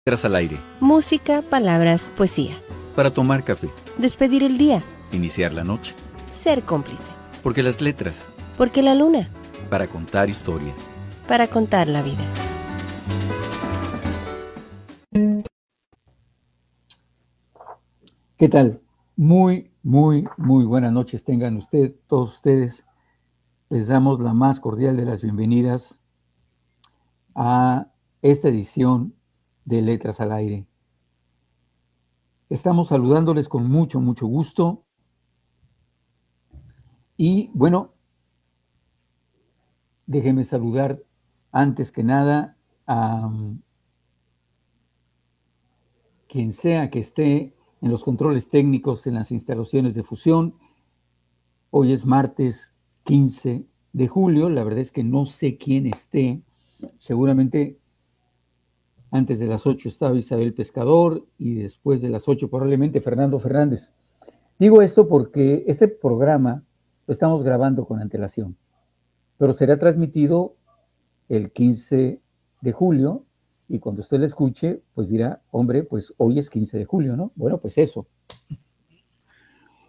Letras al aire. Música, palabras, poesía. Para tomar café. Despedir el día. Iniciar la noche. Ser cómplice. Porque las letras. Porque la luna. Para contar historias. Para contar la vida. ¿Qué tal? Muy buenas noches tengan todos ustedes. Les damos la más cordial de las bienvenidas a esta edición de Letras al Aire. Estamos saludándoles con mucho gusto. Y bueno, déjenme saludar antes que nada a quien sea que esté en los controles técnicos en las instalaciones de Fusión. Hoy es martes 15 de julio. La verdad es que no sé quién esté. Seguramente antes de las 8 estaba Isabel Pescador y después de las 8 probablemente Fernando Fernández. Digo esto porque este programa lo estamos grabando con antelación, pero será transmitido el 15 de julio y cuando usted lo escuche, pues dirá, hombre, pues hoy es 15 de julio, ¿no? Bueno, pues eso.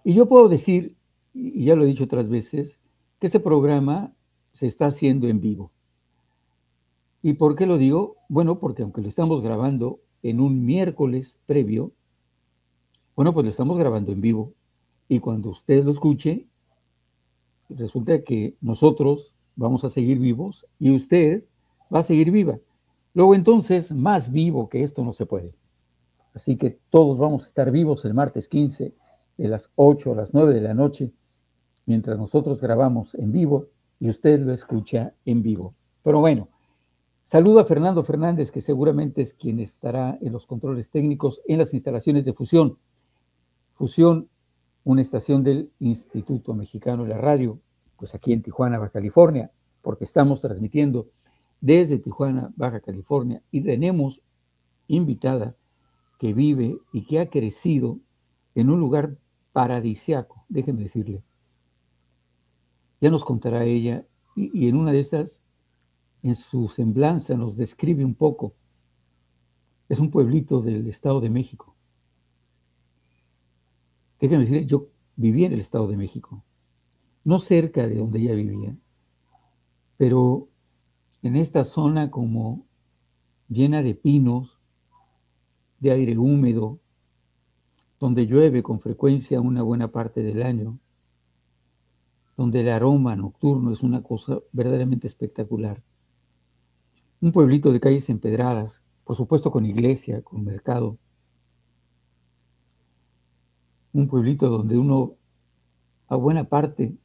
Y yo puedo decir, y ya lo he dicho otras veces, que este programa se está haciendo en vivo. ¿Y por qué lo digo? Bueno, porque aunque lo estamos grabando en un miércoles previo, bueno, pues lo estamos grabando en vivo. Y cuando usted lo escuche, resulta que nosotros vamos a seguir vivos y usted va a seguir viva. Luego entonces, más vivo que esto no se puede. Así que todos vamos a estar vivos el martes 15 de las 8 a las 9 de la noche, mientras nosotros grabamos en vivo y usted lo escucha en vivo. Pero bueno, saludo a Fernando Fernández, que seguramente es quien estará en los controles técnicos en las instalaciones de Fusión. Fusión, una estación del Instituto Mexicano de la Radio, pues aquí en Tijuana, Baja California, porque estamos transmitiendo desde Tijuana, Baja California, y tenemos invitada que vive y que ha crecido en un lugar paradisiaco, déjenme decirle. Ya nos contará ella, y en una de estas, en su semblanza, nos describe un poco. Es un pueblito del Estado de México. Déjenme decirle, yo viví en el Estado de México, no cerca de donde ella vivía, pero en esta zona como llena de pinos, de aire húmedo, donde llueve con frecuencia una buena parte del año, donde el aroma nocturno es una cosa verdaderamente espectacular. Un pueblito de calles empedradas, por supuesto con iglesia, con mercado. Un pueblito donde uno, a buena parte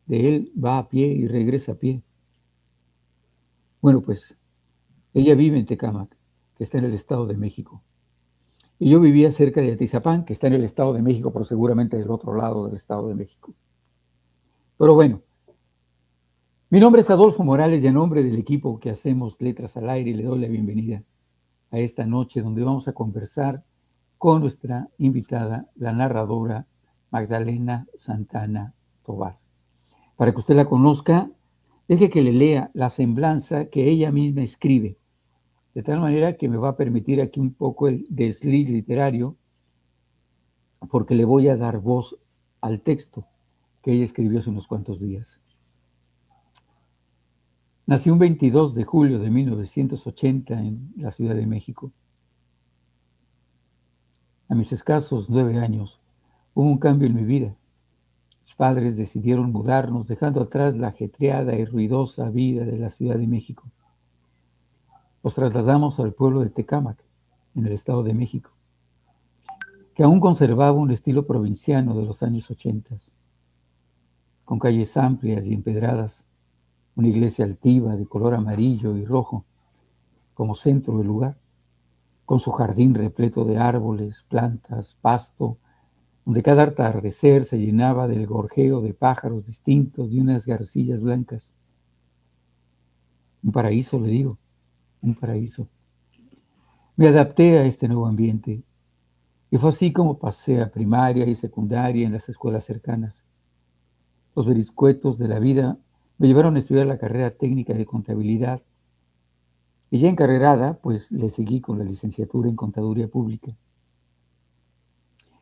de él, va a pie y regresa a pie. Bueno, pues, ella vive en Tecámac, que está en el Estado de México. Y yo vivía cerca de Atizapán, que está en el Estado de México, pero seguramente del otro lado del Estado de México. Pero bueno, mi nombre es Adolfo Morales y en nombre del equipo que hacemos Letras al Aire le doy la bienvenida a esta noche donde vamos a conversar con nuestra invitada, la narradora Magdalena Santana Tovar. Para que usted la conozca, deje que le lea la semblanza que ella misma escribe, de tal manera que me va a permitir aquí un poco el desliz literario, porque le voy a dar voz al texto que ella escribió hace unos cuantos días. Nací un 22 de julio de 1980 en la Ciudad de México. A mis escasos 9 años hubo un cambio en mi vida. Mis padres decidieron mudarnos, dejando atrás la ajetreada y ruidosa vida de la Ciudad de México. Nos trasladamos al pueblo de Tecámac, en el Estado de México, que aún conservaba un estilo provinciano de los años 80, con calles amplias y empedradas, una iglesia altiva de color amarillo y rojo como centro del lugar, con su jardín repleto de árboles, plantas, pasto, donde cada atardecer se llenaba del gorjeo de pájaros distintos y unas garcillas blancas. Un paraíso, le digo, un paraíso. Me adapté a este nuevo ambiente y fue así como pasé a primaria y secundaria en las escuelas cercanas. Los vericuetos de la vida me llevaron a estudiar la carrera técnica de contabilidad Y ya encarrerada, pues le seguí con la licenciatura en Contaduría Pública.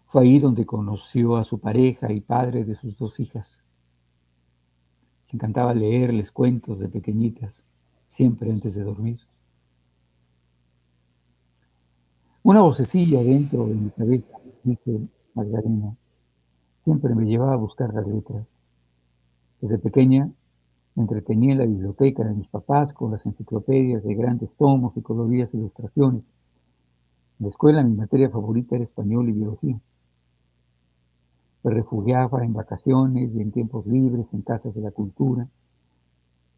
Fue ahí donde conoció a su pareja y padre de sus 2 hijas. Le encantaba leerles cuentos de pequeñitas, siempre antes de dormir. Una vocecilla dentro de mi cabeza, dice Magdalena, siempre me llevaba a buscar las letras. Desde pequeña me entretenía en la biblioteca de mis papás con las enciclopedias de grandes tomos y coloridas ilustraciones. En la escuela mi materia favorita era español y biología. Me refugiaba en vacaciones y en tiempos libres en casas de la cultura.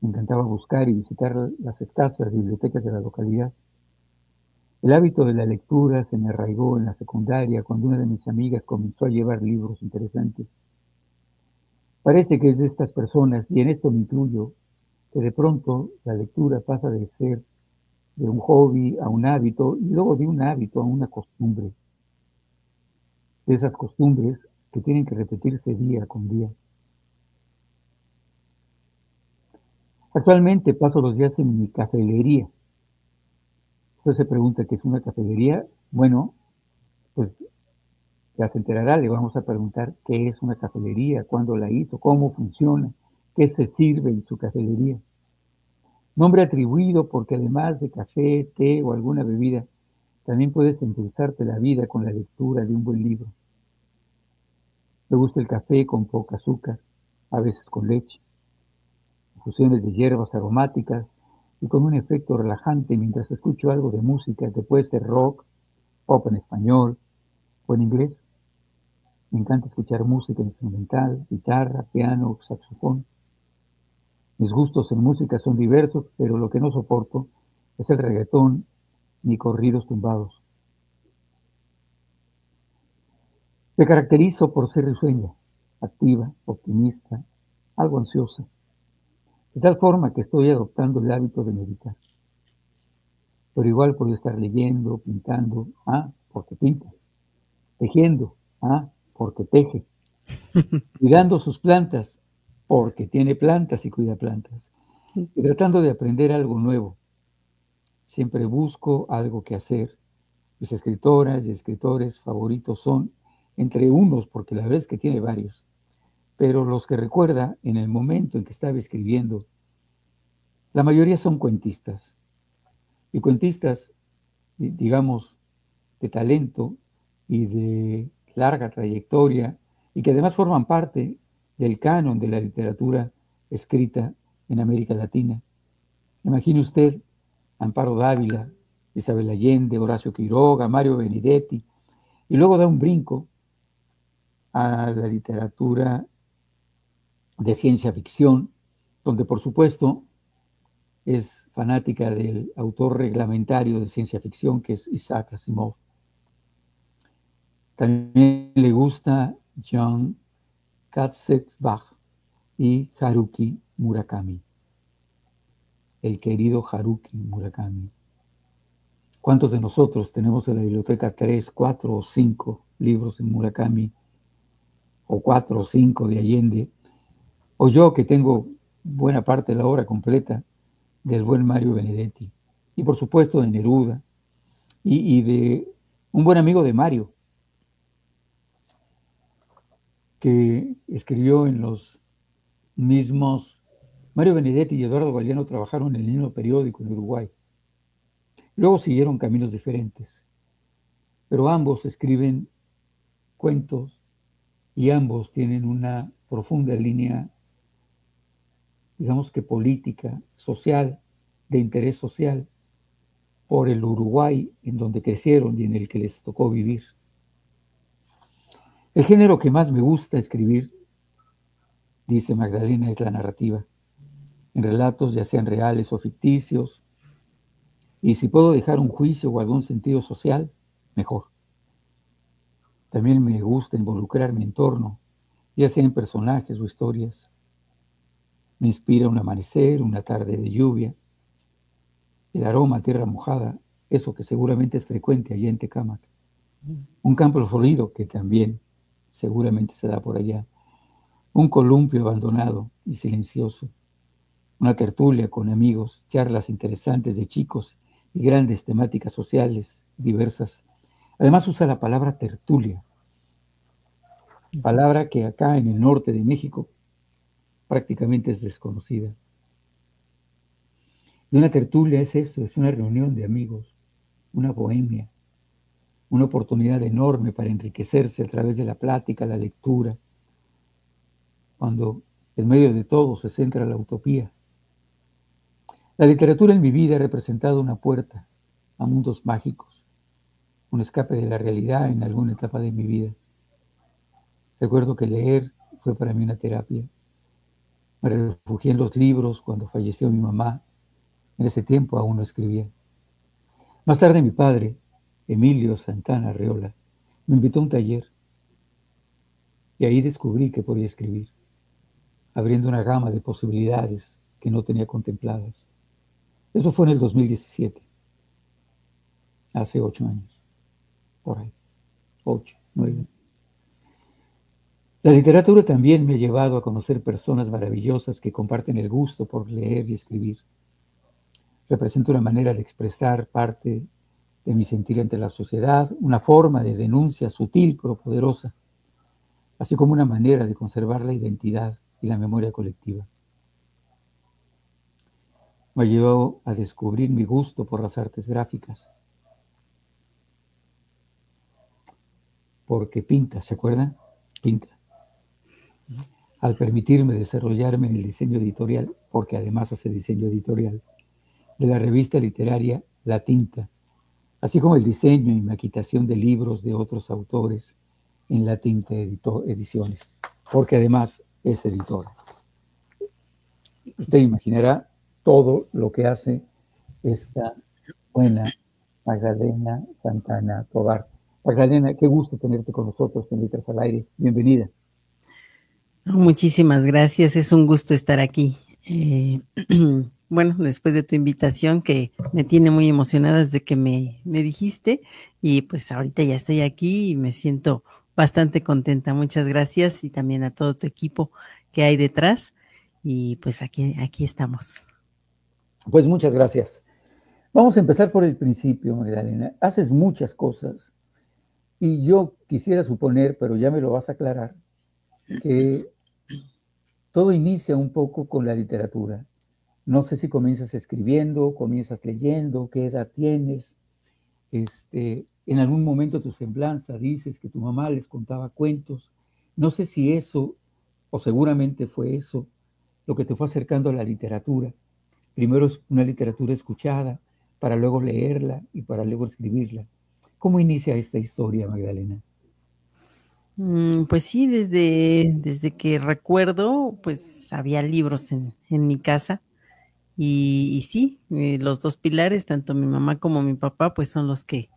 Me encantaba buscar y visitar las escasas bibliotecas de la localidad. El hábito de la lectura se me arraigó en la secundaria cuando una de mis amigas comenzó a llevar libros interesantes. Parece que es de estas personas, y en esto me incluyo, que de pronto la lectura pasa de ser de un hobby a un hábito y luego de un hábito a una costumbre. De esas costumbres que tienen que repetirse día con día. Actualmente paso los días en mi cafelería. Usted se pregunta qué es una cafelería. Bueno, pues ya se enterará, le vamos a preguntar qué es una cafelería, cuándo la hizo, cómo funciona, qué se sirve en su cafelería. Nombre atribuido porque además de café, té o alguna bebida, también puedes endulzarte la vida con la lectura de un buen libro. Me gusta el café con poca azúcar, a veces con leche, infusiones de hierbas aromáticas y con un efecto relajante mientras escucho algo de música que puede ser rock, pop en español o en inglés. Me encanta escuchar música instrumental, guitarra, piano, saxofón. Mis gustos en música son diversos, pero lo que no soporto es el reggaetón ni corridos tumbados. Me caracterizo por ser risueña, activa, optimista, algo ansiosa, de tal forma que estoy adoptando el hábito de meditar. Pero igual puedo estar leyendo, pintando, porque pinta, tejiendo, porque teje, cuidando sus plantas, porque tiene plantas y cuida plantas, y tratando de aprender algo nuevo. Siempre busco algo que hacer. Mis escritoras y escritores favoritos son entre unos, porque la verdad es que tiene varios, pero los que recuerda en el momento en que estaba escribiendo, la mayoría son cuentistas, y cuentistas, digamos, de talento y de larga trayectoria, y que además forman parte del canon de la literatura escrita en América Latina. Imagine usted Amparo Dávila, Isabel Allende, Horacio Quiroga, Mario Benedetti, y luego da un brinco a la literatura de ciencia ficción, donde por supuesto es fanática del autor reglamentario de ciencia ficción, que es Isaac Asimov. También le gusta Jon Katzenbach y Haruki Murakami, el querido Haruki Murakami. ¿Cuántos de nosotros tenemos en la biblioteca 3, 4 o 5 libros de Murakami, o 4 o 5 de Allende? O yo que tengo buena parte de la obra completa del buen Mario Benedetti, y por supuesto de Neruda, y de un buen amigo de Mario, que escribió en los mismos. Mario Benedetti y Eduardo Galeano trabajaron en el mismo periódico en Uruguay. Luego siguieron caminos diferentes, pero ambos escriben cuentos y ambos tienen una profunda línea, digamos que política, social, de interés social, por el Uruguay en donde crecieron y en el que les tocó vivir. El género que más me gusta escribir, dice Magdalena, es la narrativa, en relatos ya sean reales o ficticios, y si puedo dejar un juicio o algún sentido social, mejor. También me gusta involucrar mi entorno, ya sea en personajes o historias. Me inspira un amanecer, una tarde de lluvia, el aroma a tierra mojada, eso que seguramente es frecuente allá en Tecámac. Un campo florido que también seguramente se da por allá. Un columpio abandonado y silencioso. una tertulia con amigos, charlas interesantes de chicos y grandes temáticas sociales diversas. Además usa la palabra tertulia, palabra que acá en el norte de México prácticamente es desconocida. Y una tertulia es eso, es una reunión de amigos, una bohemia, una oportunidad enorme para enriquecerse a través de la plática, la lectura, cuando en medio de todo se centra la utopía. La literatura en mi vida ha representado una puerta a mundos mágicos, un escape de la realidad en alguna etapa de mi vida. Recuerdo que leer fue para mí una terapia. Me refugié en los libros cuando falleció mi mamá. En ese tiempo aún no escribía. Más tarde mi padre, Emilio Santana Arreola, me invitó a un taller y ahí descubrí que podía escribir, abriendo una gama de posibilidades que no tenía contempladas. Eso fue en el 2017, hace 8 años, por ahí, 8, 9. La literatura también me ha llevado a conocer personas maravillosas que comparten el gusto por leer y escribir. Representa una manera de expresar parte de mi sentir ante la sociedad, una forma de denuncia sutil pero poderosa, así como una manera de conservar la identidad y la memoria colectiva. Me llevó a descubrir mi gusto por las artes gráficas, porque pinta, ¿se acuerdan? Pinta. Al permitirme desarrollarme en el diseño editorial, porque además hace diseño editorial, de la revista literaria La Tinta, así como el diseño y maquetación de libros de otros autores en La Tinta Ediciones, porque además es editora. Usted imaginará todo lo que hace esta buena Magdalena Santana Tovar. Magdalena, qué gusto tenerte con nosotros en Letras al Aire. Bienvenida. Muchísimas gracias, es un gusto estar aquí. Bueno, después de tu invitación que me tiene muy emocionada desde que me dijiste, y pues ahorita ya estoy aquí y me siento bastante contenta. Muchas gracias y también a todo tu equipo que hay detrás y pues aquí estamos. Pues muchas gracias. Vamos a empezar por el principio, Magdalena. Haces muchas cosas y yo quisiera suponer, pero ya me lo vas a aclarar, que todo inicia un poco con la literatura. No sé si comienzas escribiendo, comienzas leyendo, qué edad tienes. En algún momento tu semblanza dices que tu mamá les contaba cuentos. No sé si eso, o seguramente fue eso, lo que te fue acercando a la literatura. Primero es una literatura escuchada, para luego leerla y para luego escribirla. ¿Cómo inicia esta historia, Magdalena? Pues sí, desde que recuerdo, pues había libros en mi casa. Y sí, los dos pilares, tanto mi mamá como mi papá, pues son los que,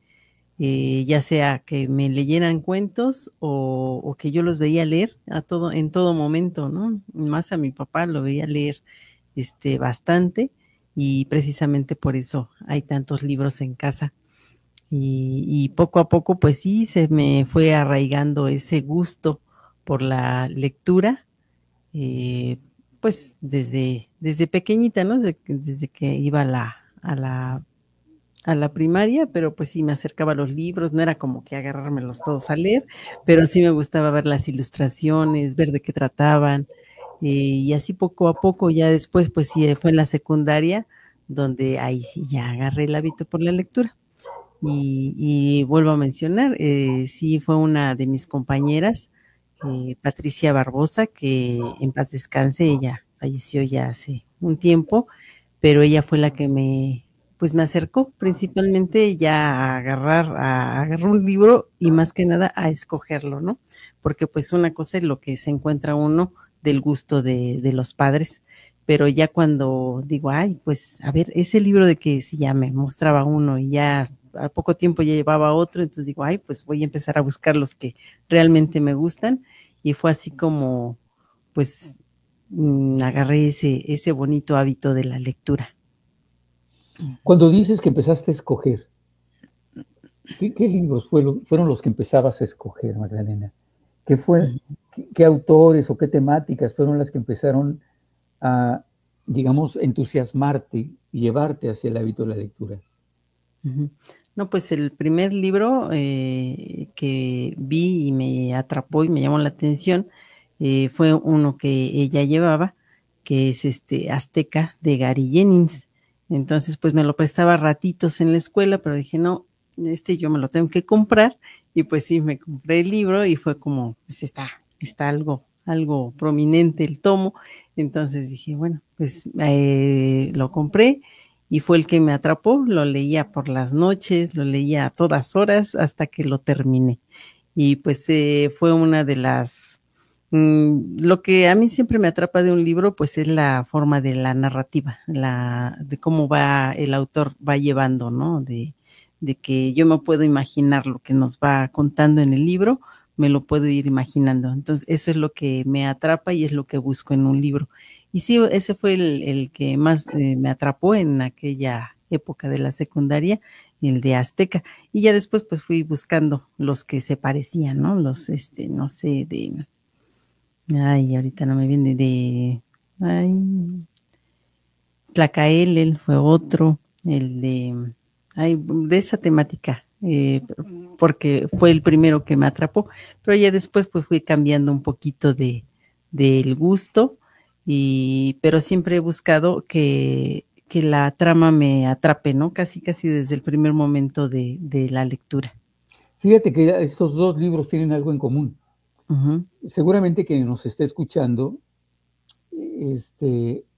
ya sea que me leyeran cuentos o que yo los veía leer en todo momento, ¿no? Más a mi papá lo veía leer bastante y precisamente por eso hay tantos libros en casa. Y poco a poco, pues sí, se me fue arraigando ese gusto por la lectura, pues desde pequeñita, ¿no? Desde que iba a la primaria, pero pues sí me acercaba a los libros, no era como que agarrármelos todos a leer, pero sí me gustaba ver las ilustraciones, ver de qué trataban, y así poco a poco, ya después, pues sí, fue en la secundaria, donde ahí sí ya agarré el hábito por la lectura. Y vuelvo a mencionar, sí fue una de mis compañeras, Patricia Barbosa, que en paz descanse, ella falleció ya hace un tiempo, pero ella fue la que me acercó principalmente ya a agarrar un libro y más que nada a escogerlo, ¿no? Porque pues una cosa es lo que se encuentra uno del gusto de los padres, pero ya cuando digo, ay, pues a ver, ese libro de que si ya me mostraba uno y ya a poco tiempo ya llevaba otro, entonces digo, ay, pues voy a empezar a buscar los que realmente me gustan, y fue así como, pues, agarré ese bonito hábito de la lectura. Cuando dices que empezaste a escoger, ¿qué libros fueron los que empezabas a escoger, Magdalena? ¿Qué autores o qué temáticas fueron las que empezaron a digamos, entusiasmarte y llevarte hacia el hábito de la lectura? Ujú. No, pues el primer libro que vi y me atrapó y me llamó la atención fue uno que ella llevaba, que es Azteca de Gary Jennings. Entonces, pues me lo prestaba ratitos en la escuela, pero dije, no, yo me lo tengo que comprar. Y pues sí, me compré el libro y fue como, pues está algo prominente el tomo. Entonces dije, bueno, pues lo compré y fue el que me atrapó. Lo leía por las noches, lo leía a todas horas hasta que lo terminé. Y pues fue una de las... lo que a mí siempre me atrapa de un libro, pues es la forma de la narrativa, de cómo el autor va llevando, ¿no? De que yo me puedo imaginar lo que nos va contando en el libro, me lo puedo ir imaginando. Entonces, eso es lo que me atrapa y es lo que busco en un libro. Y sí, ese fue el que más me atrapó en aquella época de la secundaria, el de Azteca. Y ya después, pues fui buscando los que se parecían, ¿no? Los, no sé, ay, ahorita no me viene ay, Tlacaelel fue otro, de esa temática, porque fue el primero que me atrapó, pero ya después pues fui cambiando un poquito del gusto, pero siempre he buscado que la trama me atrape, ¿no? Casi desde el primer momento de la lectura. Fíjate que estos dos libros tienen algo en común. Uh-huh. Seguramente quien nos esté escuchando,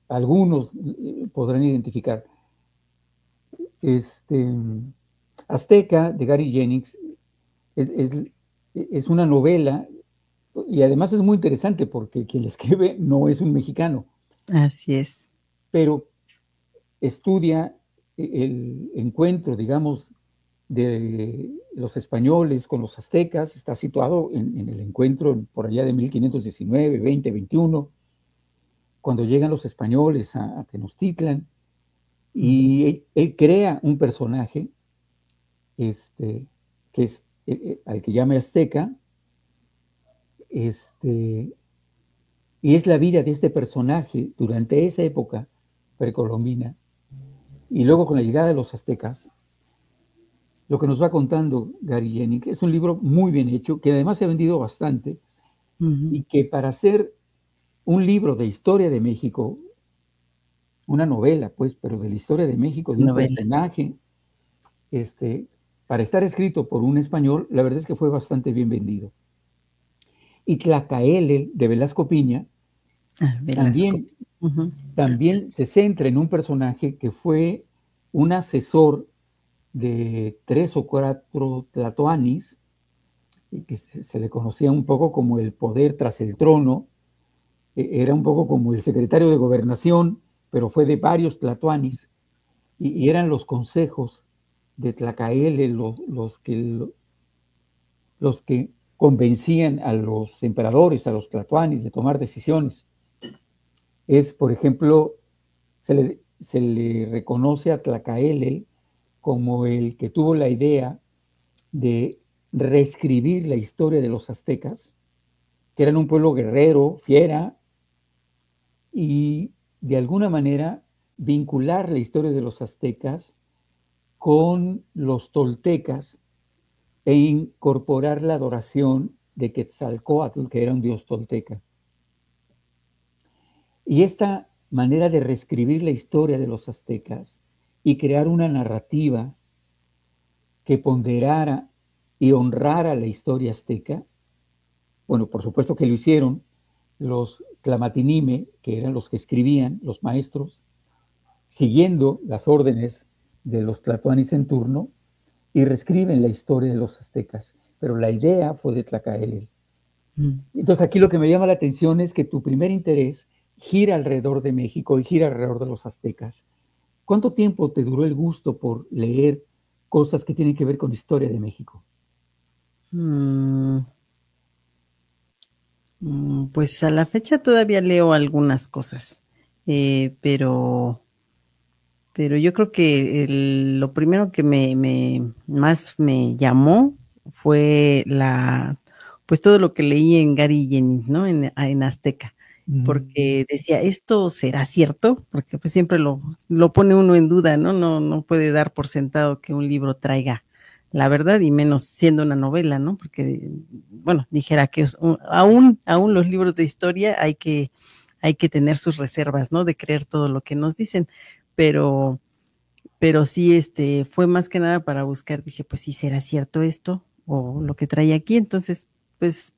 algunos podrán identificar. Azteca de Gary Jennings es una novela y además es muy interesante porque quien la escribe no es un mexicano. Así es. Pero estudia el encuentro, digamos, de los españoles con los aztecas. Está situado en el encuentro por allá de 1519, 20, 21, cuando llegan los españoles a Tenochtitlan, y él crea un personaje que es al que llama Azteca, y es la vida de este personaje durante esa época precolombina, y luego con la llegada de los aztecas. Lo que nos va contando Gary Jennings es un libro muy bien hecho, que además se ha vendido bastante, y que para hacer un libro de historia de México, una novela, pues, pero de la historia de México, de un personaje, para estar escrito por un español, la verdad es que fue bastante bien vendido. Y Tlacaelel, de Velasco Piña, también se centra en un personaje que fue un asesor de 3 o 4 tlatoanis, que se le conocía un poco como el poder tras el trono. Era un poco como el secretario de gobernación, pero fue de varios tlatoanis, y eran los consejos de Tlacaelel los que convencían a los emperadores, a los tlatoanis, de tomar decisiones. Por ejemplo, se le reconoce a Tlacaelel como el que tuvo la idea de reescribir la historia de los aztecas, que eran un pueblo guerrero, fiera, y de alguna manera vincular la historia de los aztecas con los toltecas e incorporar la adoración de Quetzalcóatl, que era un dios tolteca. Y esta manera de reescribir la historia de los aztecas y crear una narrativa que ponderara y honrara la historia azteca, bueno, por supuesto que lo hicieron los tlamatinime, que eran los que escribían, los maestros, siguiendo las órdenes de los tlatoanis en turno, y reescriben la historia de los aztecas, pero la idea fue de Tlacaelel. Entonces aquí lo que me llama la atención es que tu primer interés gira alrededor de México y gira alrededor de los aztecas. ¿Cuánto tiempo te duró el gusto por leer cosas que tienen que ver con historia de México? Pues a la fecha todavía leo algunas cosas, pero yo creo que lo primero que más me llamó fue pues todo lo que leí en Gary Jennings, ¿no? En Azteca. porque decía, ¿esto será cierto? Porque pues siempre lo pone uno en duda, ¿no? No puede dar por sentado que un libro traiga la verdad, y menos siendo una novela, ¿no? Porque, bueno, dijera que aún los libros de historia hay que tener sus reservas, ¿no? De creer todo lo que nos dicen, pero sí, fue más que nada para buscar, dije, pues sí, ¿será cierto esto? O lo que trae aquí. Entonces, pues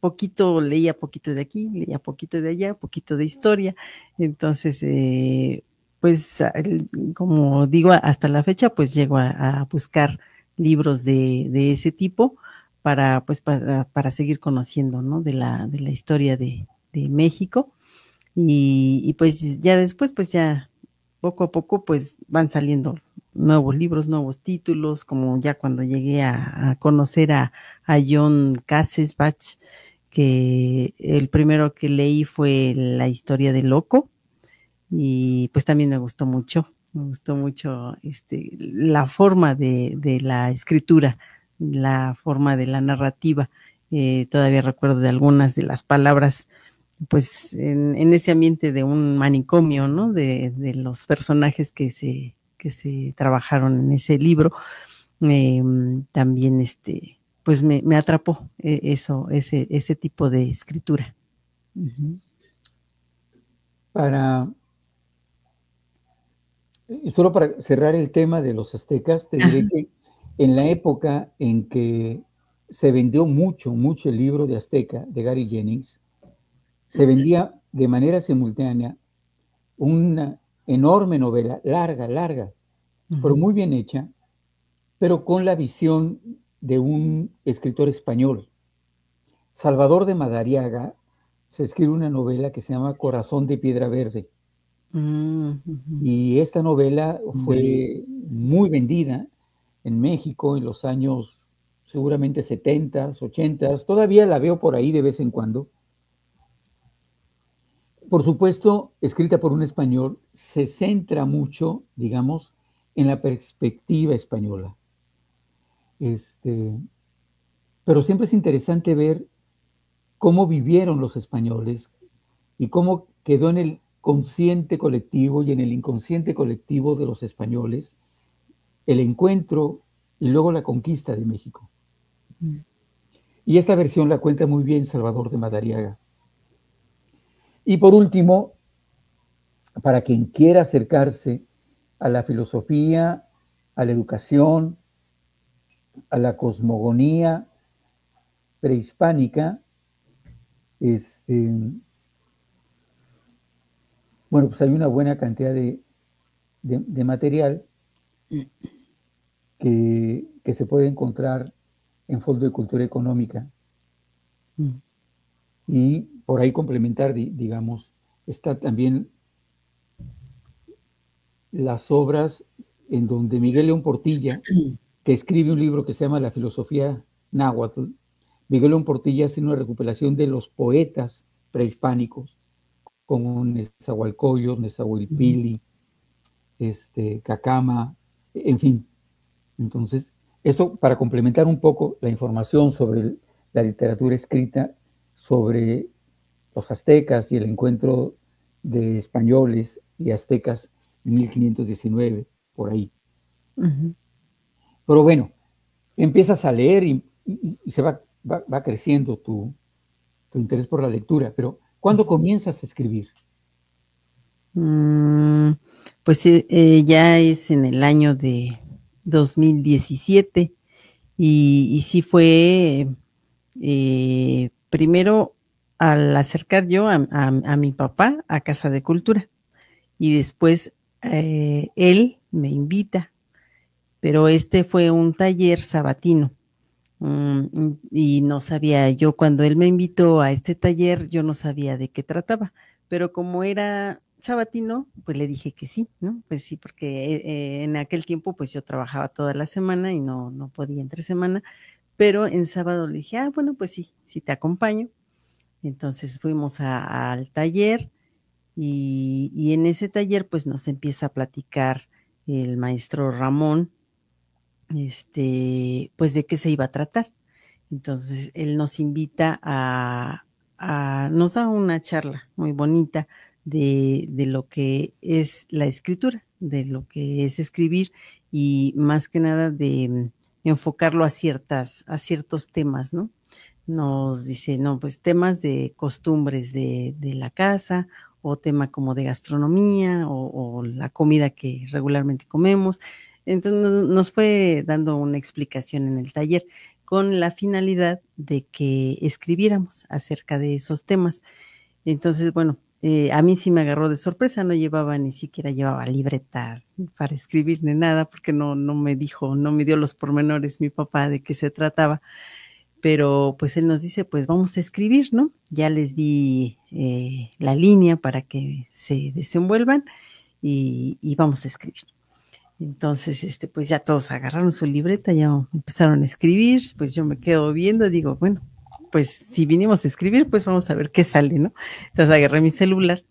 leía poquito de aquí, leía poquito de allá, poquito de historia. Entonces, pues, como digo, hasta la fecha, pues llego a buscar libros de ese tipo para, pues, para seguir conociendo, ¿no? De la historia de México. Y pues ya después, pues ya poco a poco, pues van saliendo nuevos libros, nuevos títulos, como ya cuando llegué a conocer a John Bach, que el primero que leí fue La historia del loco, y pues también me gustó mucho la forma de la escritura, la forma de la narrativa. Todavía recuerdo de algunas de las palabras, pues en ese ambiente de un manicomio, ¿no? De los personajes que se trabajaron en ese libro. También pues me atrapó ese tipo de escritura. Solo para cerrar el tema de los aztecas, te diré que en la época en que se vendió mucho el libro de Azteca de Gary Jennings, se vendía de manera simultánea una enorme novela, larga, pero muy bien hecha, pero con la visión de un escritor español. Salvador de Madariaga se escribe una novela que se llama Corazón de Piedra Verde. Y esta novela fue muy vendida en México en los años seguramente 70s, 80s. Todavía la veo por ahí de vez en cuando. Por supuesto, escrita por un español, se centra mucho, digamos, en la perspectiva española. Pero siempre es interesante ver cómo vivieron los españoles y cómo quedó en el consciente colectivo y en el inconsciente colectivo de los españoles el encuentro y luego la conquista de México. Y esta versión la cuenta muy bien Salvador de Madariaga. Y por último, para quien quiera acercarse a la filosofía, a la educación, a la cosmogonía prehispánica, bueno, pues hay una buena cantidad de material que se puede encontrar en Fondo de Cultura Económica. Y por ahí complementar, digamos, está también las obras en donde Miguel León Portilla, que escribe un libro que se llama La filosofía náhuatl. Miguel León Portilla hace una recuperación de los poetas prehispánicos, como Nezahualcóyotl, Nezahualpili, Cacama, en fin. Entonces, esto para complementar un poco la información sobre la literatura escrita sobre los aztecas y el encuentro de españoles y aztecas en 1519, por ahí. Pero bueno, empiezas a leer y se va creciendo tu interés por la lectura, pero ¿cuándo comienzas a escribir? Pues ya es en el año de 2017 y sí fue primero al acercar yo a mi papá a Casa de Cultura, y después él me invita, pero fue un taller sabatino. Y no sabía, yo cuando él me invitó a este taller, yo no sabía de qué trataba, pero como era sabatino, pues le dije que sí, ¿no? Pues sí, porque en aquel tiempo pues yo trabajaba toda la semana y no podía entre semana, pero en sábado le dije, bueno, pues sí te acompaño. Entonces fuimos al taller y en ese taller pues nos empieza a platicar el maestro Ramón, pues de qué se iba a tratar. Entonces él nos invita a nos da una charla muy bonita de lo que es la escritura, de lo que es escribir y más que nada de enfocarlo a ciertos temas, ¿no? Nos dice, no, pues temas de costumbres de la casa o tema como de gastronomía o la comida que regularmente comemos. Entonces nos fue dando una explicación en el taller con la finalidad de que escribiéramos acerca de esos temas. Entonces, bueno, a mí sí me agarró de sorpresa, ni siquiera llevaba libreta para escribir ni nada, porque no me dijo, no me dio los pormenores mi papá de qué se trataba, pero pues él nos dice, pues vamos a escribir, ¿no? Ya les di la línea para que se desenvuelvan y vamos a escribir. Entonces, pues ya todos agarraron su libreta, ya empezaron a escribir, pues yo me quedo viendo, digo, bueno, pues si vinimos a escribir, pues vamos a ver qué sale, ¿no? Entonces agarré mi celular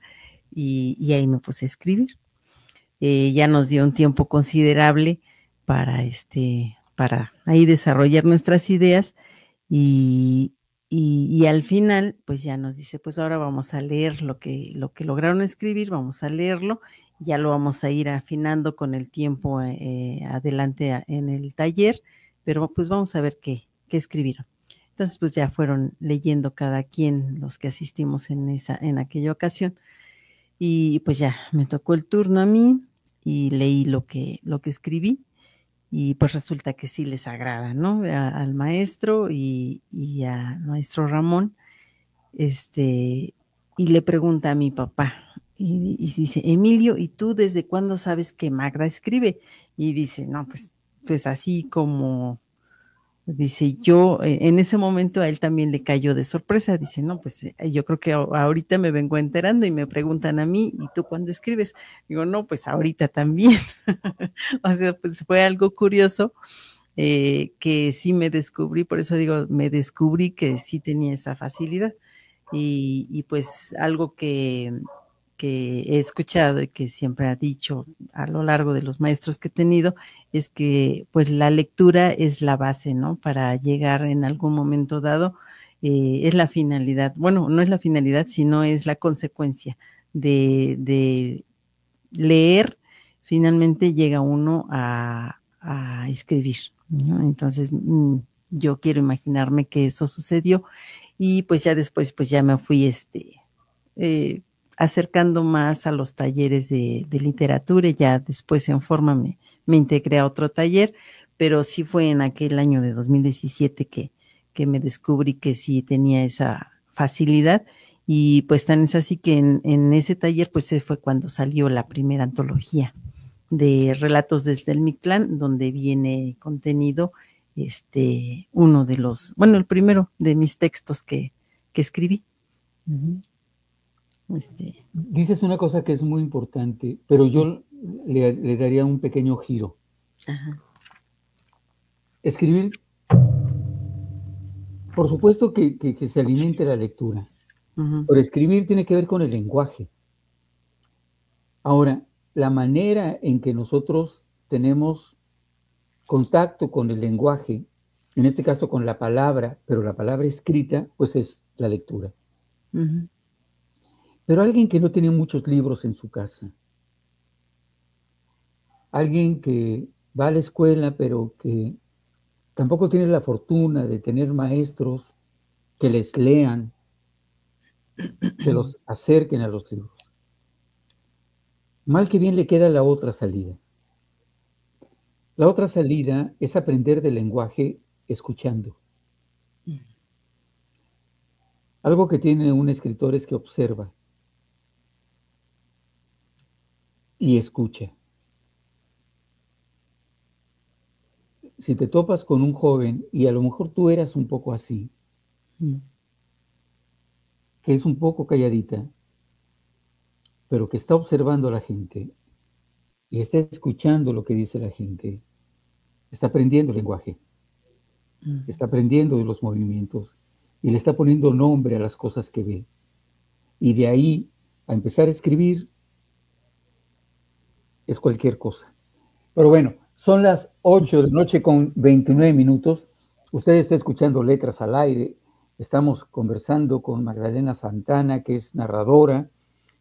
y ahí me puse a escribir. Ya nos dio un tiempo considerable para ahí desarrollar nuestras ideas y al final, pues ya nos dice, pues ahora vamos a leer lo que lograron escribir, vamos a leerlo, ya lo vamos a ir afinando con el tiempo adelante en el taller, pero pues vamos a ver qué escribieron. Entonces, pues ya fueron leyendo cada quien los que asistimos en aquella ocasión y pues ya me tocó el turno a mí y leí lo que escribí. Y pues resulta que sí les agrada, ¿no? Al maestro y a maestro Ramón, y le pregunta a mi papá, y dice, Emilio, ¿y tú desde cuándo sabes que Magda escribe? Y dice, no, pues así como, dice, yo, en ese momento a él también le cayó de sorpresa, dice, no, pues yo creo que ahorita me vengo enterando y me preguntan a mí, ¿y tú cuándo escribes? Digo, no, pues ahorita también. O sea, pues fue algo curioso que sí me descubrí, por eso digo, me descubrí que sí tenía esa facilidad y pues algo que he escuchado y que siempre ha dicho a lo largo de los maestros que he tenido es que pues la lectura es la base, ¿no? Para llegar en algún momento dado, es la finalidad, bueno, no es la finalidad, sino es la consecuencia de leer, finalmente llega uno a escribir, ¿no? Entonces yo quiero imaginarme que eso sucedió y pues ya después pues ya me fui acercando más a los talleres de literatura y ya después en forma me integré a otro taller, pero sí fue en aquel año de 2017 que me descubrí que sí tenía esa facilidad y pues tan es así que en ese taller pues fue cuando salió la primera antología de relatos desde el Mictlán, donde viene contenido uno de el primero de mis textos que escribí. Uh-huh. Dices una cosa que es muy importante, pero yo le daría un pequeño giro. Ajá. Escribir, por supuesto que se alimente la lectura, uh-huh. Pero escribir tiene que ver con el lenguaje. Ahora, la manera en que nosotros tenemos contacto con el lenguaje, en este caso con la palabra, pero la palabra escrita, pues es la lectura. Uh-huh. Pero alguien que no tiene muchos libros en su casa, alguien que va a la escuela, pero que tampoco tiene la fortuna de tener maestros que les lean, que los acerquen a los libros. Mal que bien le queda la otra salida. La otra salida es aprender del lenguaje escuchando. Algo que tiene un escritor es que observa y escucha. Si te topas con un joven, y a lo mejor tú eras un poco así, que es un poco calladita, pero que está observando a la gente y está escuchando lo que dice la gente, está aprendiendo el lenguaje, está aprendiendo de los movimientos y le está poniendo nombre a las cosas que ve. Y de ahí a empezar a escribir es cualquier cosa. Pero bueno, son las 8 de la noche con 29 minutos. Usted está escuchando Letras al Aire Estamos conversando con Magdalena Santana, que es narradora,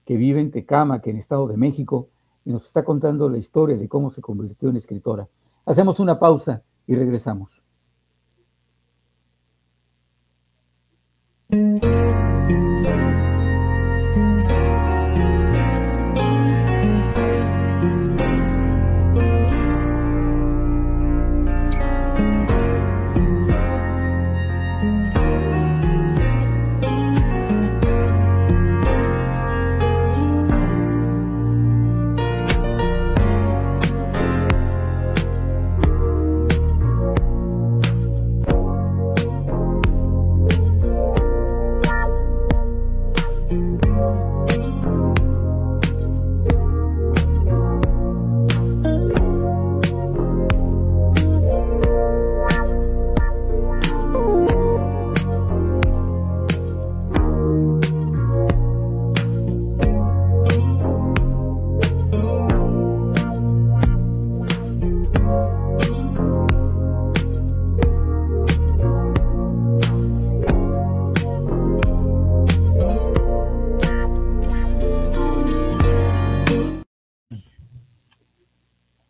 que vive en Tecámac, en Estado de México, y nos está contando la historia de cómo se convirtió en escritora. Hacemos una pausa y regresamos.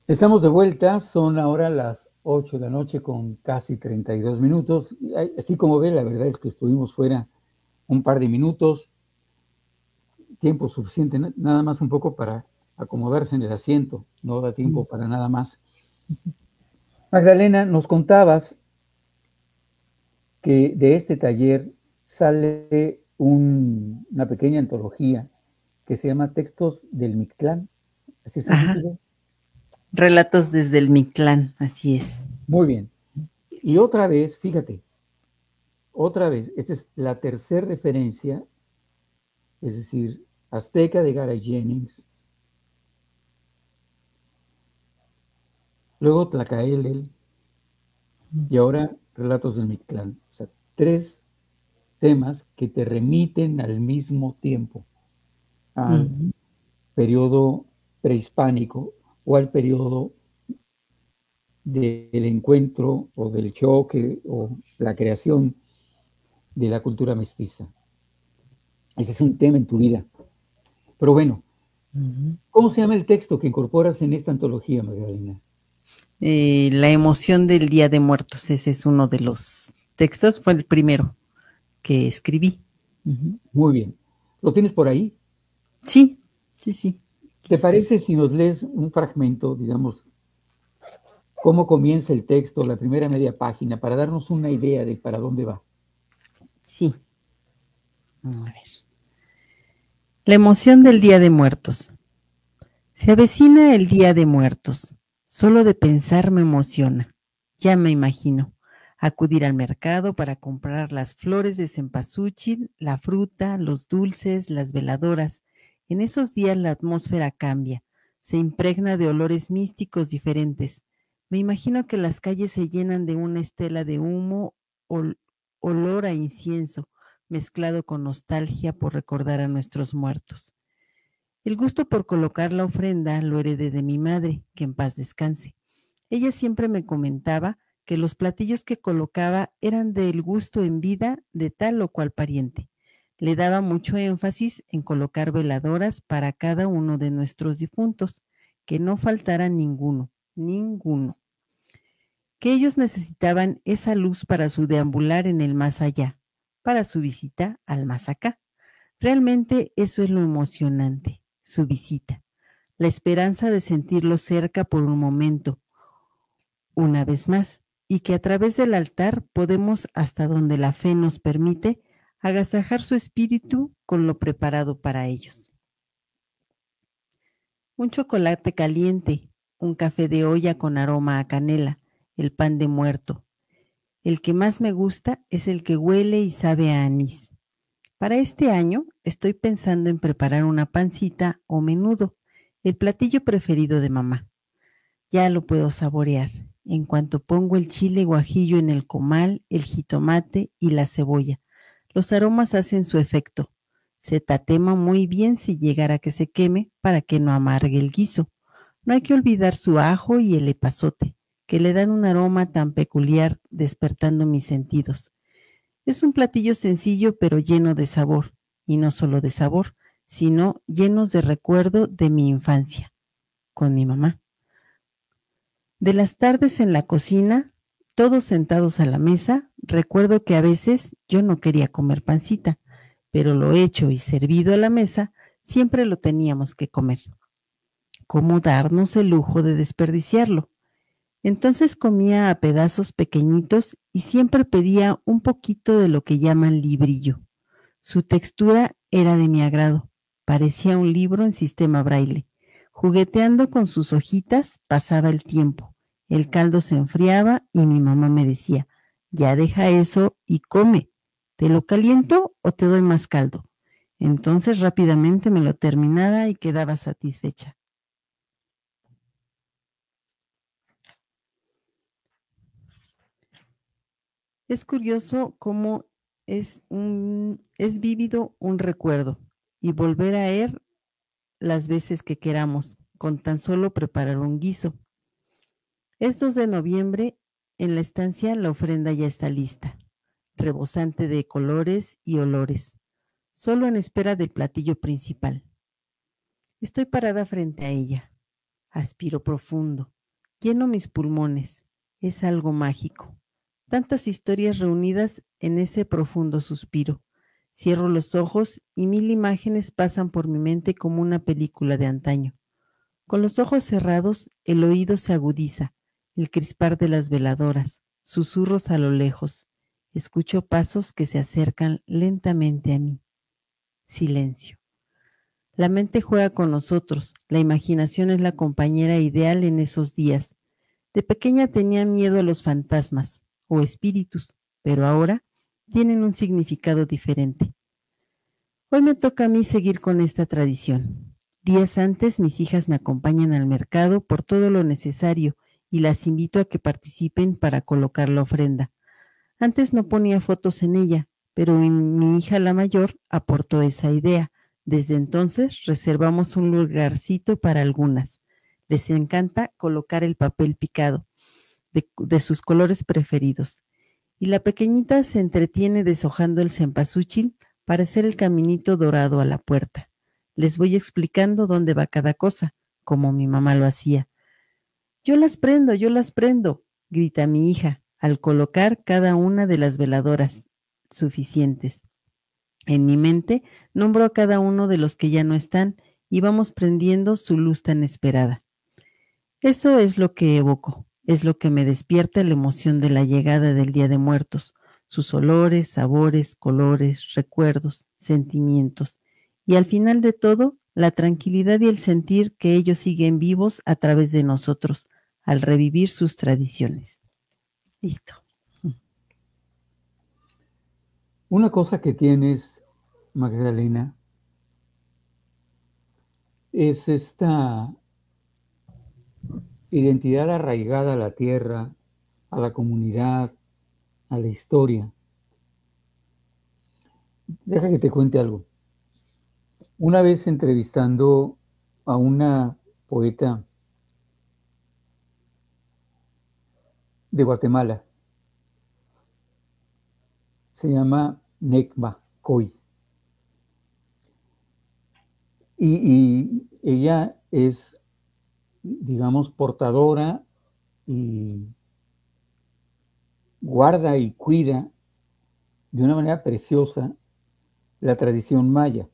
Estamos de vuelta, son ahora las 8 de la noche con casi 32 minutos. Así como ve, la verdad es que estuvimos fuera un par de minutos, tiempo suficiente, nada más un poco para acomodarse en el asiento, no da tiempo para nada más. Magdalena, nos contabas que de este taller sale una pequeña antología que se llama Textos del Mictlán. ¿Así es? Relatos desde el Mictlán, así es. Muy bien. Y otra vez, fíjate, esta es la tercera referencia, es decir, Azteca de Garay Jennings, luego Tlacaelel, y ahora Relatos del Mictlán. O sea, 3 temas que te remiten al mismo tiempo, al periodo prehispánico o al periodo del encuentro o del choque o la creación de la cultura mestiza. Ese es un tema en tu vida. Pero bueno, ¿cómo se llama el texto que incorporas en esta antología, Magdalena? La emoción del Día de Muertos. Ese es uno de los textos, fue el primero que escribí. Muy bien. ¿Lo tienes por ahí? Sí. ¿Te parece si nos lees un fragmento, digamos, cómo comienza el texto, la primera media página, para darnos una idea de para dónde va? Sí. A ver. La emoción del Día de Muertos. Se avecina el Día de Muertos. Solo de pensar me emociona. Ya me imagino acudir al mercado para comprar las flores de cempasúchil, la fruta, los dulces, las veladoras. En esos días la atmósfera cambia, se impregna de olores místicos diferentes. Me imagino que las calles se llenan de una estela de humo, olor a incienso, mezclado con nostalgia por recordar a nuestros muertos. El gusto por colocar la ofrenda lo heredé de mi madre, que en paz descanse. Ella siempre me comentaba que los platillos que colocaba eran del gusto en vida de tal o cual pariente. Le daba mucho énfasis en colocar veladoras para cada uno de nuestros difuntos, que no faltara ninguno. Que ellos necesitaban esa luz para su deambular en el más allá, para su visita al más acá. Realmente eso es lo emocionante, su visita, la esperanza de sentirlo cerca por un momento, una vez más, y que a través del altar podemos, hasta donde la fe nos permite, agasajar su espíritu con lo preparado para ellos. Un chocolate caliente, un café de olla con aroma a canela, el pan de muerto. El que más me gusta es el que huele y sabe a anís. Para este año estoy pensando en preparar una pancita o menudo, el platillo preferido de mamá. Ya lo puedo saborear. En cuanto pongo el chile guajillo en el comal, el jitomate y la cebolla, los aromas hacen su efecto. Se tatema muy bien si llegara que se queme para que no amargue el guiso. No hay que olvidar su ajo y el epazote, que le dan un aroma tan peculiar despertando mis sentidos. Es un platillo sencillo pero lleno de sabor, y no solo de sabor, sino llenos de recuerdo de mi infancia, con mi mamá. De las tardes en la cocina, todos sentados a la mesa, recuerdo que a veces yo no quería comer pancita, pero lo hecho y servido a la mesa, siempre lo teníamos que comer. ¿Cómo darnos el lujo de desperdiciarlo? Entonces comía a pedazos pequeñitos y siempre pedía un poquito de lo que llaman librillo. Su textura era de mi agrado, parecía un libro en sistema braille. Jugueteando con sus hojitas pasaba el tiempo. El caldo se enfriaba y mi mamá me decía, ya deja eso y come. ¿Te lo caliento o te doy más caldo? Entonces rápidamente me lo terminaba y quedaba satisfecha. Es curioso cómo es vívido un recuerdo y volver a él las veces que queramos, con tan solo preparar un guiso. Es 2 de noviembre, en la estancia la ofrenda ya está lista, rebosante de colores y olores, solo en espera del platillo principal. Estoy parada frente a ella, aspiro profundo, lleno mis pulmones, es algo mágico. Tantas historias reunidas en ese profundo suspiro. Cierro los ojos y 1000 imágenes pasan por mi mente como una película de antaño. Con los ojos cerrados, el oído se agudiza, el crispar de las veladoras, susurros a lo lejos. Escucho pasos que se acercan lentamente a mí. Silencio. La mente juega con nosotros, la imaginación es la compañera ideal en esos días. De pequeña tenía miedo a los fantasmas o espíritus, pero ahora tienen un significado diferente. Hoy me toca a mí seguir con esta tradición. Días antes mis hijas me acompañan al mercado por todo lo necesario y las invito a que participen para colocar la ofrenda. Antes no ponía fotos en ella, pero mi hija la mayor aportó esa idea. Desde entonces reservamos un lugarcito para algunas. Les encanta colocar el papel picado de sus colores preferidos. Y la pequeñita se entretiene deshojando el cempasúchil para hacer el caminito dorado a la puerta. Les voy explicando dónde va cada cosa, como mi mamá lo hacía. Yo las prendo, grita mi hija, al colocar cada una de las veladoras suficientes. En mi mente nombro a cada uno de los que ya no están y vamos prendiendo su luz tan esperada. Eso es lo que evoco, es lo que me despierta la emoción de la llegada del Día de Muertos, sus olores, sabores, colores, recuerdos, sentimientos, y al final de todo, la tranquilidad y el sentir que ellos siguen vivos a través de nosotros, al revivir sus tradiciones. Listo. Una cosa que tienes, Magdalena, es esta identidad arraigada a la tierra, a la comunidad, a la historia. Deja que te cuente algo. Una vez entrevistando a una poeta de Guatemala, se llama Necma Coy. Y ella es, digamos, portadora y guarda y cuida de una manera preciosa la tradición maya.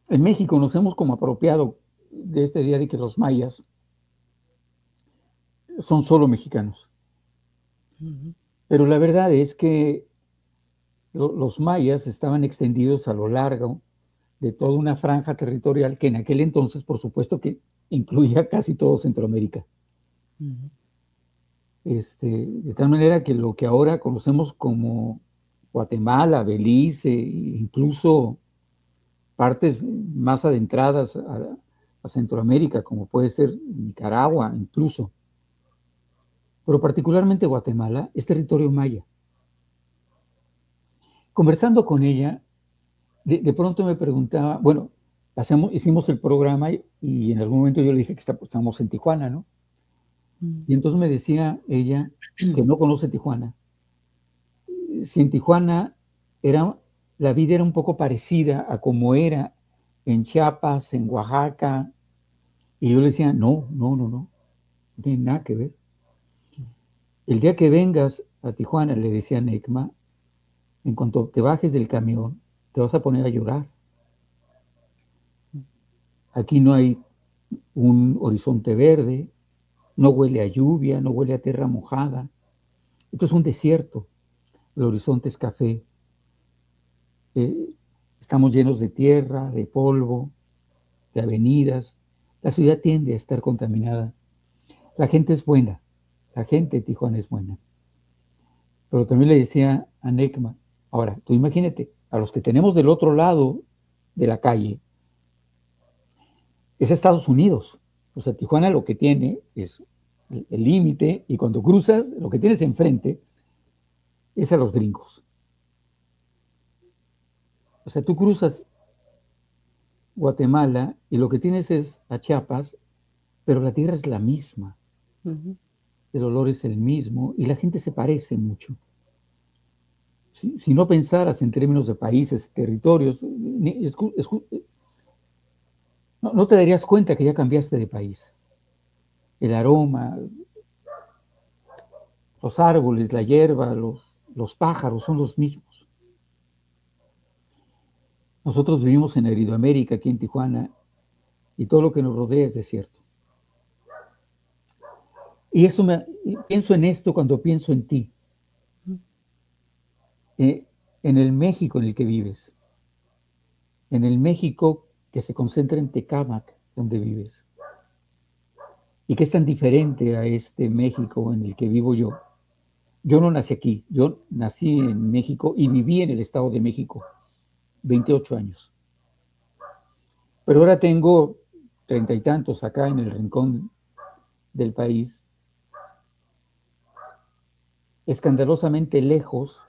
En México nos hemos como apropiado de esta idea de que los mayas son solo mexicanos. Pero la verdad es que los mayas estaban extendidos a lo largo de toda una franja territorial que en aquel entonces, por supuesto, que incluía casi todo Centroamérica. De tal manera que lo que ahora conocemos como Guatemala, Belice, incluso partes más adentradas a Centroamérica, como puede ser Nicaragua incluso, pero particularmente Guatemala, es territorio maya. Conversando con ella, de pronto me preguntaba, bueno, hicimos el programa y en algún momento yo le dije que estamos en Tijuana, ¿no? Y entonces me decía ella que no conoce Tijuana. Si en Tijuana la vida era un poco parecida a como era en Chiapas, en Oaxaca, y yo le decía, no tiene nada que ver. El día que vengas a Tijuana, le decía a Necma, en cuanto te bajes del camión, te vas a poner a llorar. Aquí no hay un horizonte verde, no huele a lluvia, no huele a tierra mojada. Esto es un desierto, el horizonte es café. Estamos llenos de tierra, de polvo, de avenidas. La ciudad tiende a estar contaminada. La gente es buena, la gente de Tijuana es buena. Pero también le decía a Necma, ahora, tú imagínate, a los que tenemos del otro lado de la calle, es Estados Unidos. O sea, Tijuana lo que tiene es el límite, y cuando cruzas, lo que tienes enfrente es a los gringos. O sea, tú cruzas Guatemala y lo que tienes es a Chiapas, pero la tierra es la misma, el olor es el mismo y la gente se parece mucho. Si no pensaras en términos de países, territorios, no te darías cuenta que ya cambiaste de país. El aroma, los árboles, la hierba, los pájaros son los mismos. Nosotros vivimos en Aridoamérica, aquí en Tijuana, y todo lo que nos rodea es desierto. Y pienso en esto cuando pienso en ti, en el México en el que vives, en el México que se concentra en Tecámac, donde vives, y que es tan diferente a este México en el que vivo yo. Yo no nací aquí, yo nací en México y viví en el Estado de México 28 años. Pero ahora tengo 30 y tantos acá en el rincón del país, escandalosamente lejos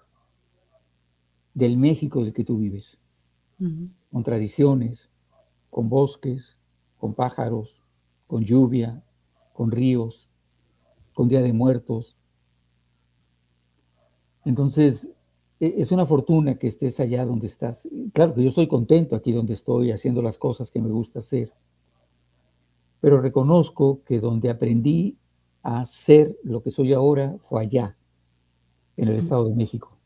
del México del que tú vives, con tradiciones, con bosques, con pájaros, con lluvia, con ríos, con Día de Muertos. Entonces, es una fortuna que estés allá donde estás. Claro que yo estoy contento aquí donde estoy, haciendo las cosas que me gusta hacer, pero reconozco que donde aprendí a ser lo que soy ahora fue allá, en el Estado de México.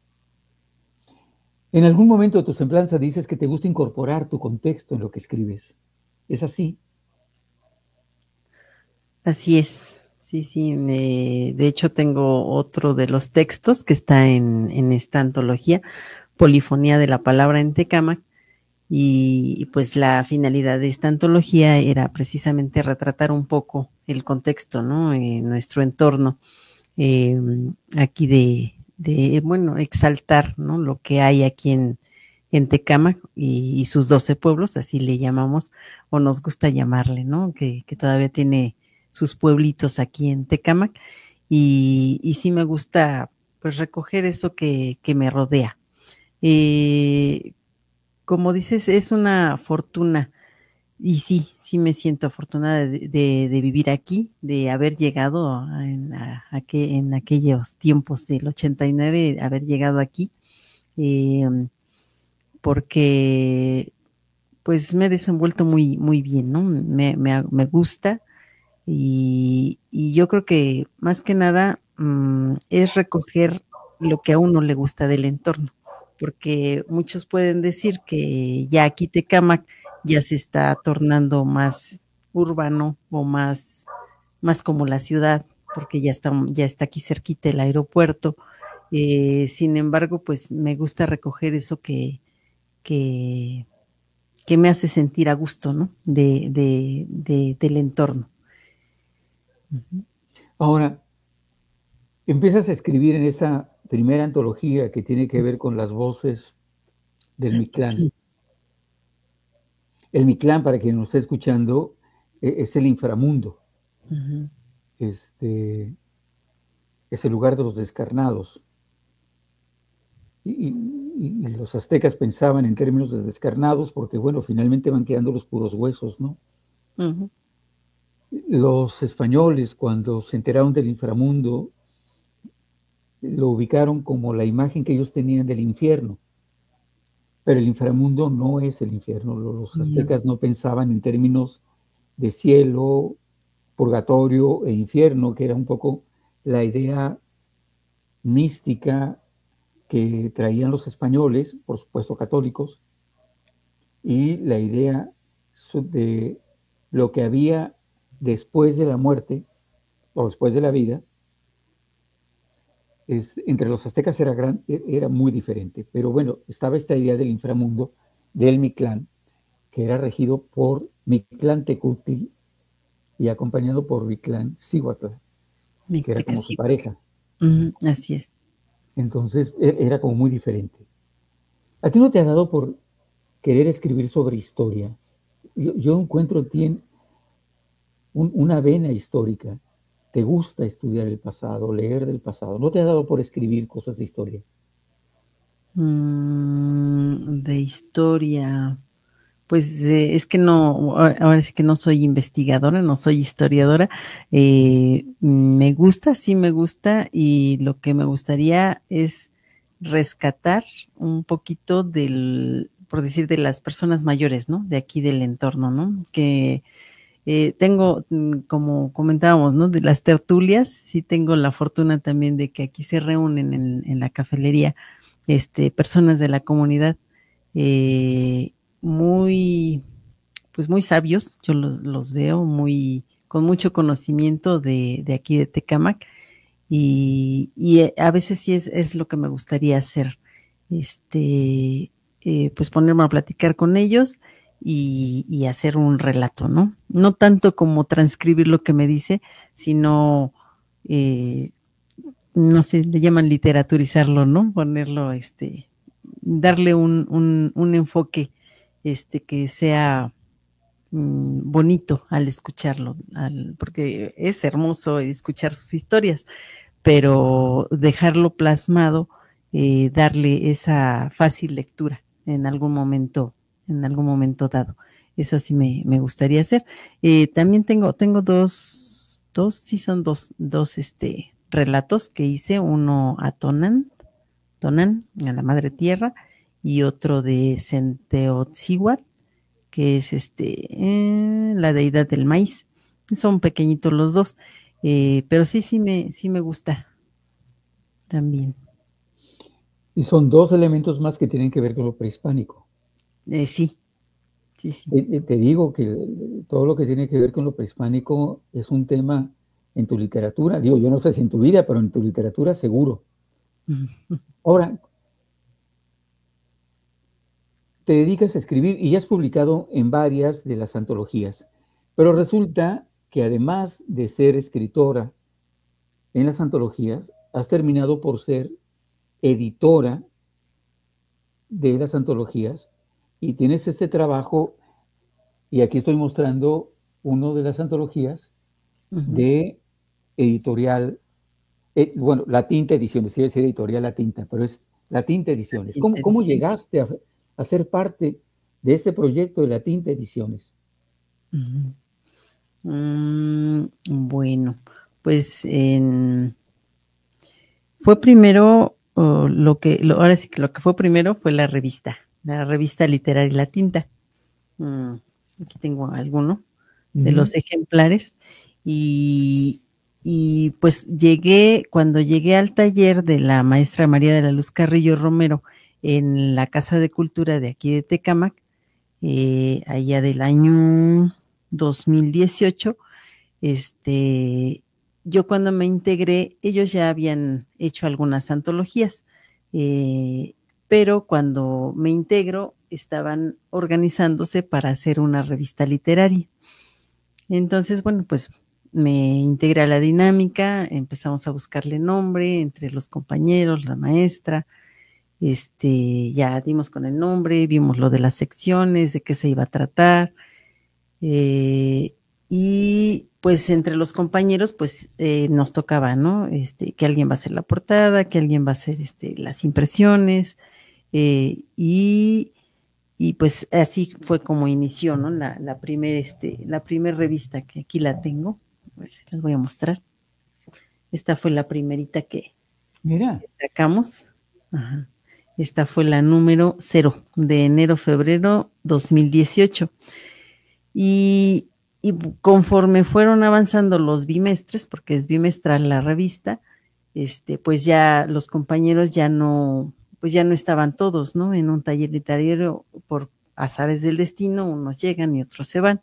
En algún momento de tu semblanza dices que te gusta incorporar tu contexto en lo que escribes. ¿Es así? Así es. Sí, de hecho tengo otro de los textos que está en esta antología, Polifonía de la Palabra en Tecámac, y pues la finalidad de esta antología era precisamente retratar un poco el contexto, ¿no? Nuestro entorno, aquí bueno, exaltar, ¿no? Lo que hay aquí en Tecámac y sus 12 pueblos, así le llamamos, o nos gusta llamarle, ¿no? Que todavía tiene sus pueblitos aquí en Tecámac, y sí me gusta pues recoger eso que me rodea. Como dices, es una fortuna, y sí me siento afortunada de vivir aquí, de haber llegado en aquellos tiempos del 89, haber llegado aquí, porque pues me he desenvuelto muy bien, ¿no? Me gusta, y yo creo que más que nada es recoger lo que a uno le gusta del entorno, porque muchos pueden decir que ya aquí Tecámac ya se está tornando más urbano o más como la ciudad, porque ya está aquí cerquita el aeropuerto. Sin embargo, pues me gusta recoger eso que me hace sentir a gusto, ¿no? Del entorno. Ahora, empiezas a escribir en esa primera antología que tiene que ver con las voces del Mictlán. El Mictlán, para quien nos esté escuchando, es el inframundo. Es el lugar de los descarnados. Y los aztecas pensaban en términos de descarnados porque, bueno, finalmente van quedando los puros huesos, ¿no? Los españoles, cuando se enteraron del inframundo, lo ubicaron como la imagen que ellos tenían del infierno. Pero el inframundo no es el infierno. Los No. aztecas no pensaban en términos de cielo, purgatorio e infierno, que era un poco la idea mística que traían los españoles, por supuesto católicos, y la idea de lo que había después de la muerte o después de la vida, entre los aztecas era muy diferente. Pero bueno, estaba esta idea del inframundo, del Mictlán, que era regido por Mictlán Tecutli y acompañado por Mictlán Cihuatl, que era como su Mictecacíhuatl. pareja. Así es. Entonces era como muy diferente. ¿A ti no te ha dado por querer escribir sobre historia? Yo encuentro en ti una vena histórica. Te gusta estudiar el pasado, leer del pasado. ¿No te ha dado por escribir cosas de historia? De historia. Pues es que no, ahora sí que no soy investigadora, no soy historiadora. Me gusta, sí me gusta, y lo que me gustaría es rescatar un poquito por decir, de las personas mayores, ¿no? De aquí del entorno, ¿no? Que tengo, como comentábamos, ¿no? De las tertulias, sí tengo la fortuna también de que aquí se reúnen en la cafelería, personas de la comunidad, eh, muy, pues muy sabios, yo los veo con mucho conocimiento de aquí de Tecámac, y a veces sí es lo que me gustaría hacer, pues ponerme a platicar con ellos y hacer un relato, ¿no? No tanto como transcribir lo que me dice, sino, no sé, le llaman literaturizarlo, ¿no? Ponerlo, darle un enfoque, que sea bonito al escucharlo, porque es hermoso escuchar sus historias, pero dejarlo plasmado, darle esa fácil lectura en algún momento dado. Eso sí me gustaría hacer. También tengo sí son dos relatos que hice, uno a Tonan, a la Madre Tierra, y otro de Centeotzihuatl, que es la deidad del maíz. Son pequeñitos los dos, pero sí me gusta también. Y son dos elementos más que tienen que ver con lo prehispánico. Sí. Te digo que todo lo que tiene que ver con lo prehispánico es un tema en tu literatura. Digo, yo no sé si en tu vida, pero en tu literatura seguro. Ahora, te dedicas a escribir y ya has publicado en varias de las antologías, pero resulta que además de ser escritora en las antologías, has terminado por ser editora de las antologías y tienes este trabajo, y aquí estoy mostrando una de las antologías de editorial, bueno, La Tinta Ediciones, sí es editorial La Tinta, pero es La Tinta Ediciones. ¿Cómo llegaste a ser parte de este proyecto de La Tinta Ediciones? Bueno, pues fue primero, ahora sí que lo que fue primero fue la revista literaria La Tinta. Aquí tengo alguno de los ejemplares, y pues cuando llegué al taller de la maestra María de la Luz Carrillo Romero en la Casa de Cultura de aquí de Tecámac, allá del año 2018, yo cuando me integré, ellos ya habían hecho algunas antologías, pero cuando me integro estaban organizándose para hacer una revista literaria. Entonces, bueno, pues me integré a la dinámica, empezamos a buscarle nombre entre los compañeros, la maestra, ya dimos con el nombre, vimos lo de las secciones, de qué se iba a tratar, y pues entre los compañeros pues nos tocaba, ¿no? Que alguien va a hacer la portada, que alguien va a hacer las impresiones, y y pues así fue como inició, ¿no? La primer revista, que aquí la tengo, a ver si les voy a mostrar. Esta fue la primerita que Mira, sacamos. Ajá. Esta fue la número 0 de enero-febrero 2018. Y conforme fueron avanzando los bimestres, porque es bimestral la revista, pues ya los compañeros pues ya no estaban todos, ¿no? En un taller literario, por azares del destino, unos llegan y otros se van.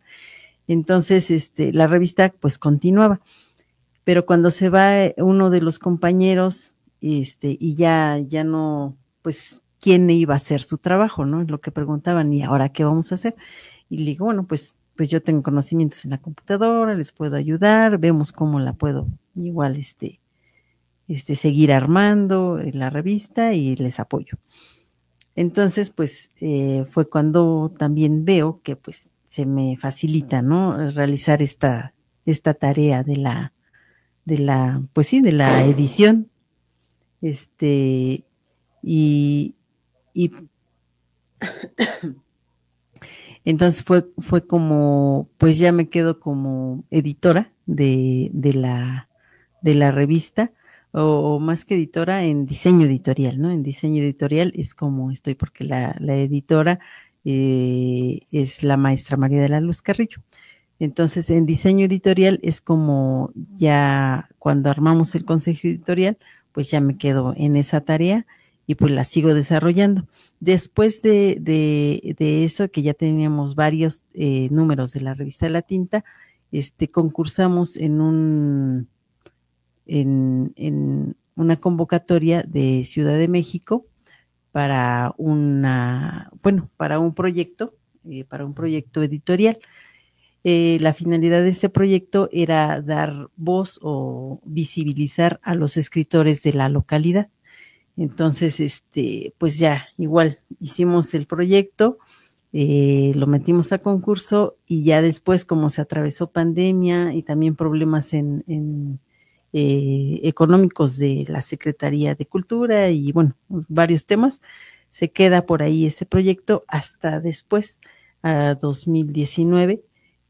Entonces, la revista pues continuaba. Pero cuando se va uno de los compañeros, y ya no, pues, ¿quién iba a hacer su trabajo, no? Es lo que preguntaban, ¿y ahora qué vamos a hacer? Y le digo, bueno, pues yo tengo conocimientos en la computadora, les puedo ayudar, vemos cómo la puedo igual, seguir armando la revista y les apoyo. Entonces, pues, fue cuando también veo que, pues, se me facilita, ¿no? Realizar esta tarea pues sí, de la edición, y, y entonces fue como, pues ya me quedo como editora de la revista, o más que editora, en diseño editorial, ¿no? En diseño editorial es como estoy, porque la editora es la maestra María de la Luz Carrillo. Entonces, en diseño editorial es como ya cuando armamos el consejo editorial, pues ya me quedo en esa tarea y pues la sigo desarrollando. Después de eso, que ya teníamos varios números de la revista La Tinta, concursamos en una convocatoria de Ciudad de México para para un proyecto editorial. La finalidad de ese proyecto era dar voz o visibilizar a los escritores de la localidad. Entonces, pues ya, igual, hicimos el proyecto, lo metimos a concurso, y ya después, como se atravesó pandemia y también problemas económicos de la Secretaría de Cultura y bueno, varios temas, se queda por ahí ese proyecto hasta después, a 2019,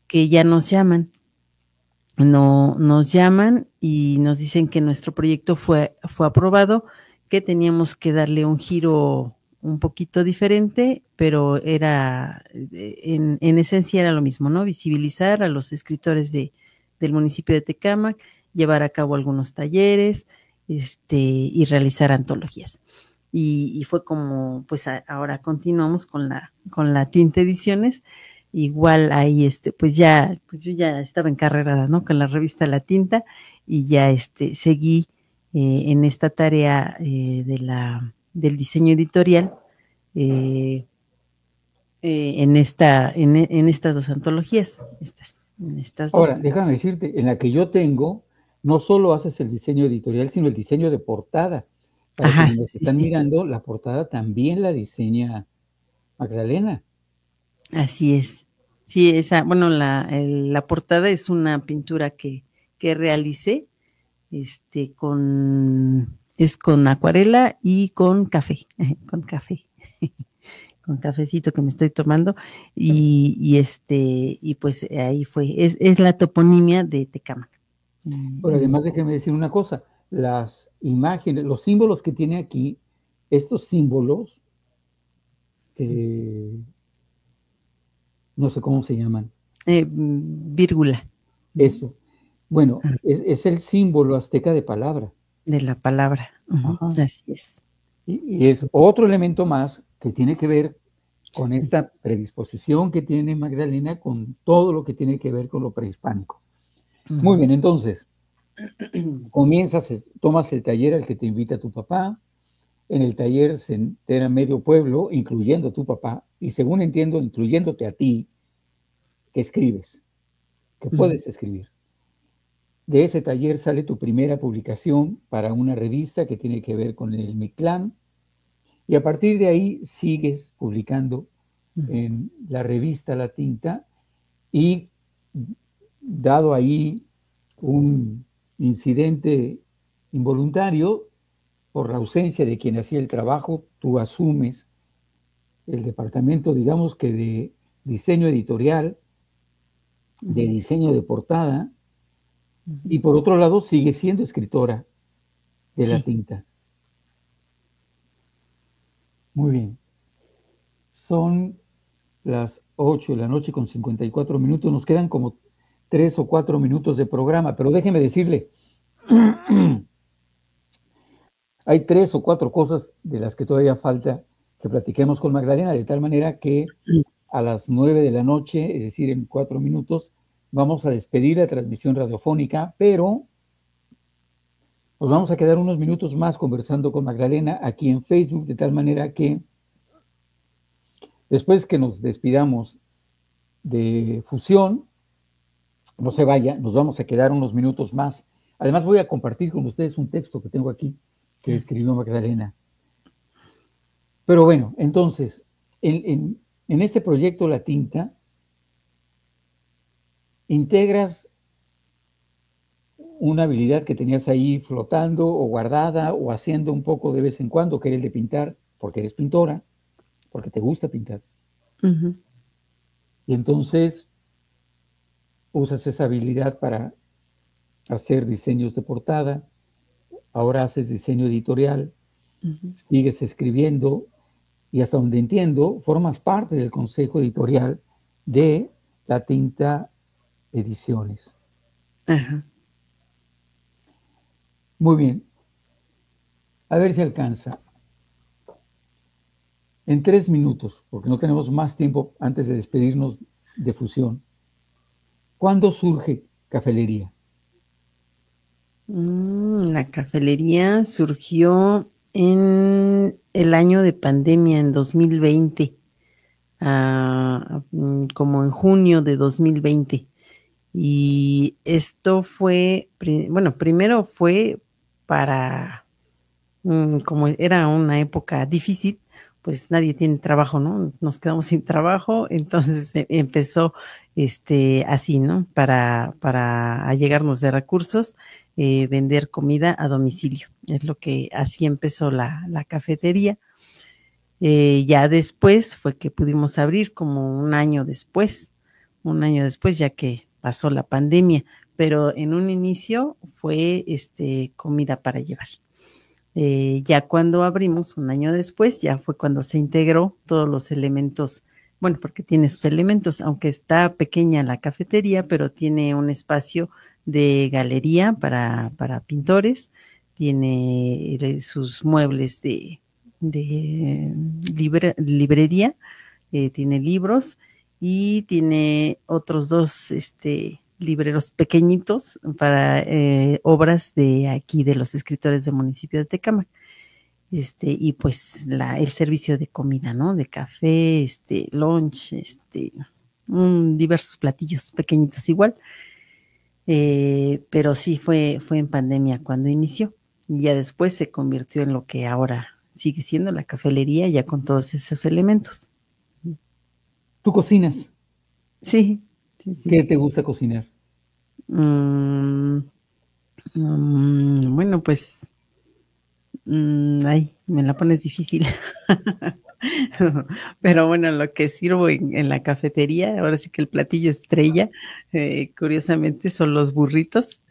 que ya nos llaman. Nos llaman y nos dicen que nuestro proyecto fue aprobado, que teníamos que darle un giro un poquito diferente, pero era, en esencia era lo mismo, ¿no? Visibilizar a los escritores del municipio de Tecámac, llevar a cabo algunos talleres, y realizar antologías. Y fue como, pues ahora continuamos con la Tinta Ediciones. Igual ahí, pues yo ya estaba encarrerada, ¿no? Con la revista La Tinta, y ya seguí en esta tarea del diseño editorial, en estas dos antologías. En estas dos. Ahora, déjame decirte, en la que yo tengo, no solo haces el diseño editorial, sino el diseño de portada. Para Ajá, quienes sí, están sí. mirando, la portada también la diseña Magdalena. Así es. Sí, bueno, la portada es una pintura que realicé, es con acuarela y con café, con café, con cafecito que me estoy tomando, y pues ahí es la toponimia de Tecámac. Pero además déjeme decir una cosa, las imágenes, los símbolos que tiene aquí, estos símbolos, no sé cómo se llaman. Vírgula. Eso. Bueno, es el símbolo azteca de palabra. De la palabra. Uh-huh. Así es. Y es otro elemento más que tiene que ver con esta predisposición que tiene Magdalena con todo lo que tiene que ver con lo prehispánico. Uh-huh. Muy bien, entonces, tomas el taller al que te invita tu papá. En el taller se entera medio pueblo, incluyendo tu papá, y según entiendo, incluyéndote a ti, que escribes, que puedes escribir. De ese taller sale tu primera publicación para una revista que tiene que ver con el Mictlán, y a partir de ahí sigues publicando en la revista La Tinta, y dado ahí un incidente involuntario por la ausencia de quien hacía el trabajo, tú asumes el departamento, digamos que de diseño editorial, de diseño de portada, y por otro lado sigue siendo escritora de La Sí. Tinta. Muy bien. Son las 8 de la noche con 54 minutos. Nos quedan como 3 o 4 minutos de programa, pero déjeme decirle, hay 3 o 4 cosas de las que todavía falta que platiquemos con Magdalena, de tal manera que a las 9 de la noche, es decir, en 4 minutos, vamos a despedir la transmisión radiofónica, pero nos vamos a quedar unos minutos más conversando con Magdalena aquí en Facebook, de tal manera que después que nos despidamos de Fusión, no se vaya, nos vamos a quedar unos minutos más. Además voy a compartir con ustedes un texto que tengo aquí, que escribió Magdalena. Pero bueno, entonces, en este proyecto La Tinta, integras una habilidad que tenías ahí flotando o guardada o haciendo un poco de vez en cuando, que era el de pintar, porque eres pintora, porque te gusta pintar. Uh-huh. Y entonces usas esa habilidad para hacer diseños de portada, ahora haces diseño editorial, sigues escribiendo y hasta donde entiendo, formas parte del consejo editorial de La Tinta Ediciones. Ajá. Muy bien. A ver si alcanza. En 3 minutos, porque no tenemos más tiempo antes de despedirnos de Fusión. ¿Cuándo surge Cafelería? La cafelería surgió en el año de pandemia, en 2020, como en junio de 2020. Y esto fue, bueno, primero fue para, como era una época difícil, pues nadie tiene trabajo, ¿no? Nos quedamos sin trabajo, entonces empezó así, ¿no? Para allegarnos de recursos, vender comida a domicilio. Es lo que así empezó la cafetería. Ya después fue que pudimos abrir como un año después, ya que pasó la pandemia, pero en un inicio fue comida para llevar. Ya cuando abrimos un año después, ya fue cuando se integró todos los elementos, bueno, porque tiene sus elementos, aunque está pequeña la cafetería, pero tiene un espacio de galería para pintores, tiene sus muebles de librería, tiene libros y tiene otros 2 libreros pequeñitos para obras de aquí de los escritores del municipio de Tecámac. Y pues el servicio de comida, ¿no? De café, lunch, diversos platillos pequeñitos igual. Pero sí fue en pandemia cuando inició. Y ya después se convirtió en lo que ahora sigue siendo la cafelería, ya con todos esos elementos. ¿Tú cocinas? Sí. ¿Qué te gusta cocinar? Bueno, pues, ay, me la pones difícil. Pero bueno, lo que sirvo en la cafetería, ahora sí que el platillo estrella, curiosamente son los burritos,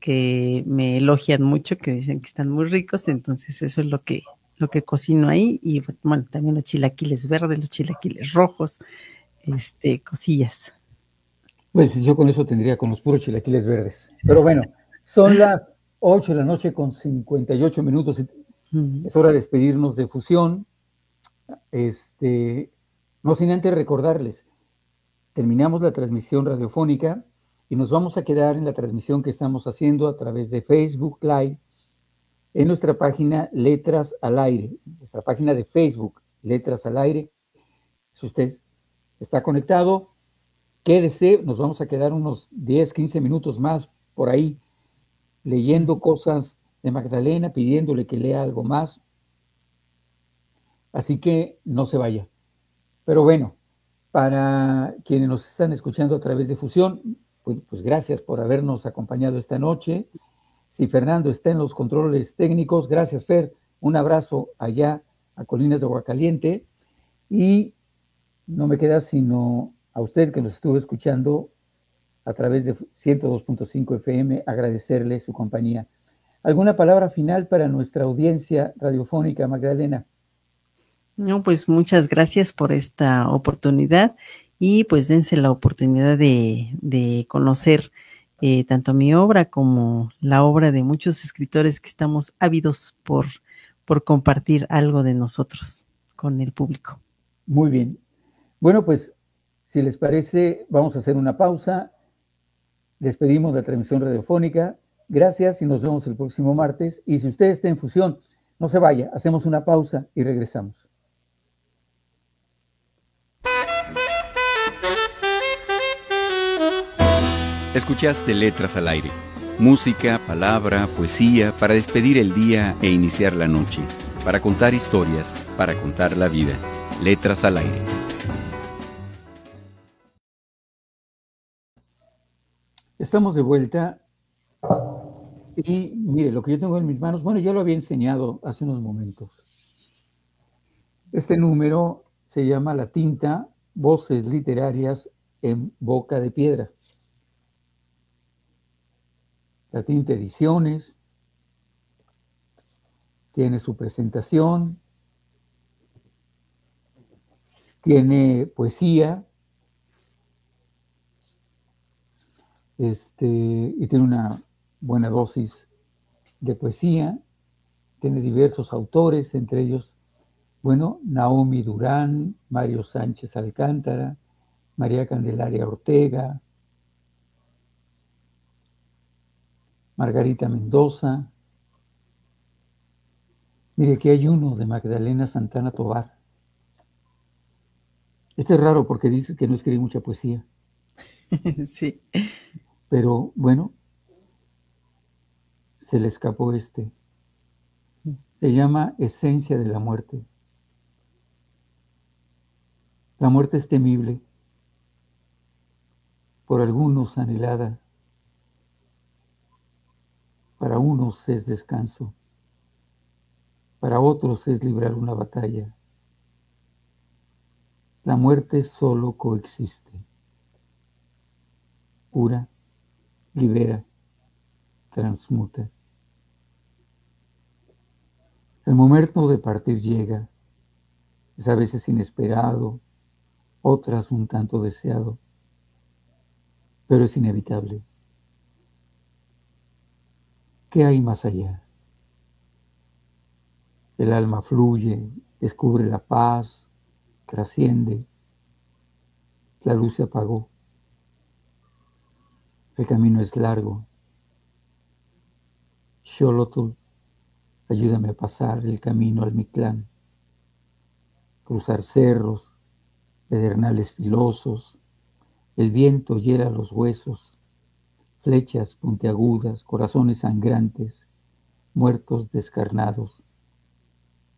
que me elogian mucho, que dicen que están muy ricos, entonces eso es lo que cocino ahí, y bueno, también los chilaquiles verdes, los chilaquiles rojos, cosillas. Pues yo con eso tendría con los puros chilaquiles verdes. Pero bueno, son las 8 de la noche con 58 minutos. Es hora de despedirnos de Fusión. No sin antes recordarles, terminamos la transmisión radiofónica y nos vamos a quedar en la transmisión que estamos haciendo a través de Facebook Live en nuestra página Letras al Aire, nuestra página de Facebook Letras al Aire. Si usted está conectado, quédese, nos vamos a quedar unos 10, 15 minutos más por ahí leyendo cosas de Magdalena, pidiéndole que lea algo más. Así que no se vaya. Pero bueno, para quienes nos están escuchando a través de Fusión, pues gracias por habernos acompañado esta noche. Si Fernando está en los controles técnicos, gracias Fer, un abrazo allá a Colinas de Aguacaliente. Y no me queda sino a usted que nos estuvo escuchando a través de 102.5 FM, agradecerle su compañía. ¿Alguna palabra final para nuestra audiencia radiofónica, Magdalena? No, pues muchas gracias por esta oportunidad y pues dense la oportunidad de conocer tanto mi obra como la obra de muchos escritores que estamos ávidos por compartir algo de nosotros con el público. Muy bien. Bueno, pues si les parece, vamos a hacer una pausa. Despedimos la transmisión radiofónica. Gracias y nos vemos el próximo martes. Y si usted está en fusión, no se vaya, hacemos una pausa y regresamos. Escuchaste Letras al Aire. Música, palabra, poesía para despedir el día e iniciar la noche. Para contar historias, para contar la vida. Letras al Aire. Estamos de vuelta y mire, lo que yo tengo en mis manos, bueno, ya lo había enseñado hace unos momentos. Este número se llama La tinta, voces literarias en boca de piedra. La Tinta Ediciones tiene su presentación, tiene poesía, y tiene una buena dosis de poesía, tiene diversos autores, entre ellos, bueno, Naomi Durán, Mario Sánchez Alcántara, María Candelaria Ortega, Margarita Mendoza. Mire, aquí hay uno de Magdalena Santana Tovar. Este es raro porque dice que no escribe mucha poesía. Sí. Pero bueno, se le escapó este. Se llama Esencia de la Muerte. La muerte es temible, por algunos anhelada, para unos es descanso, para otros es librar una batalla. La muerte solo coexiste. Cura, libera, transmuta. El momento de partir llega, es a veces inesperado, otras un tanto deseado, pero es inevitable. ¿Qué hay más allá? El alma fluye, descubre la paz, trasciende. La luz se apagó. El camino es largo. Xolotl, ayúdame a pasar el camino al Mictlán. Cruzar cerros, pedernales filosos, el viento hiela los huesos, flechas puntiagudas, corazones sangrantes, muertos descarnados,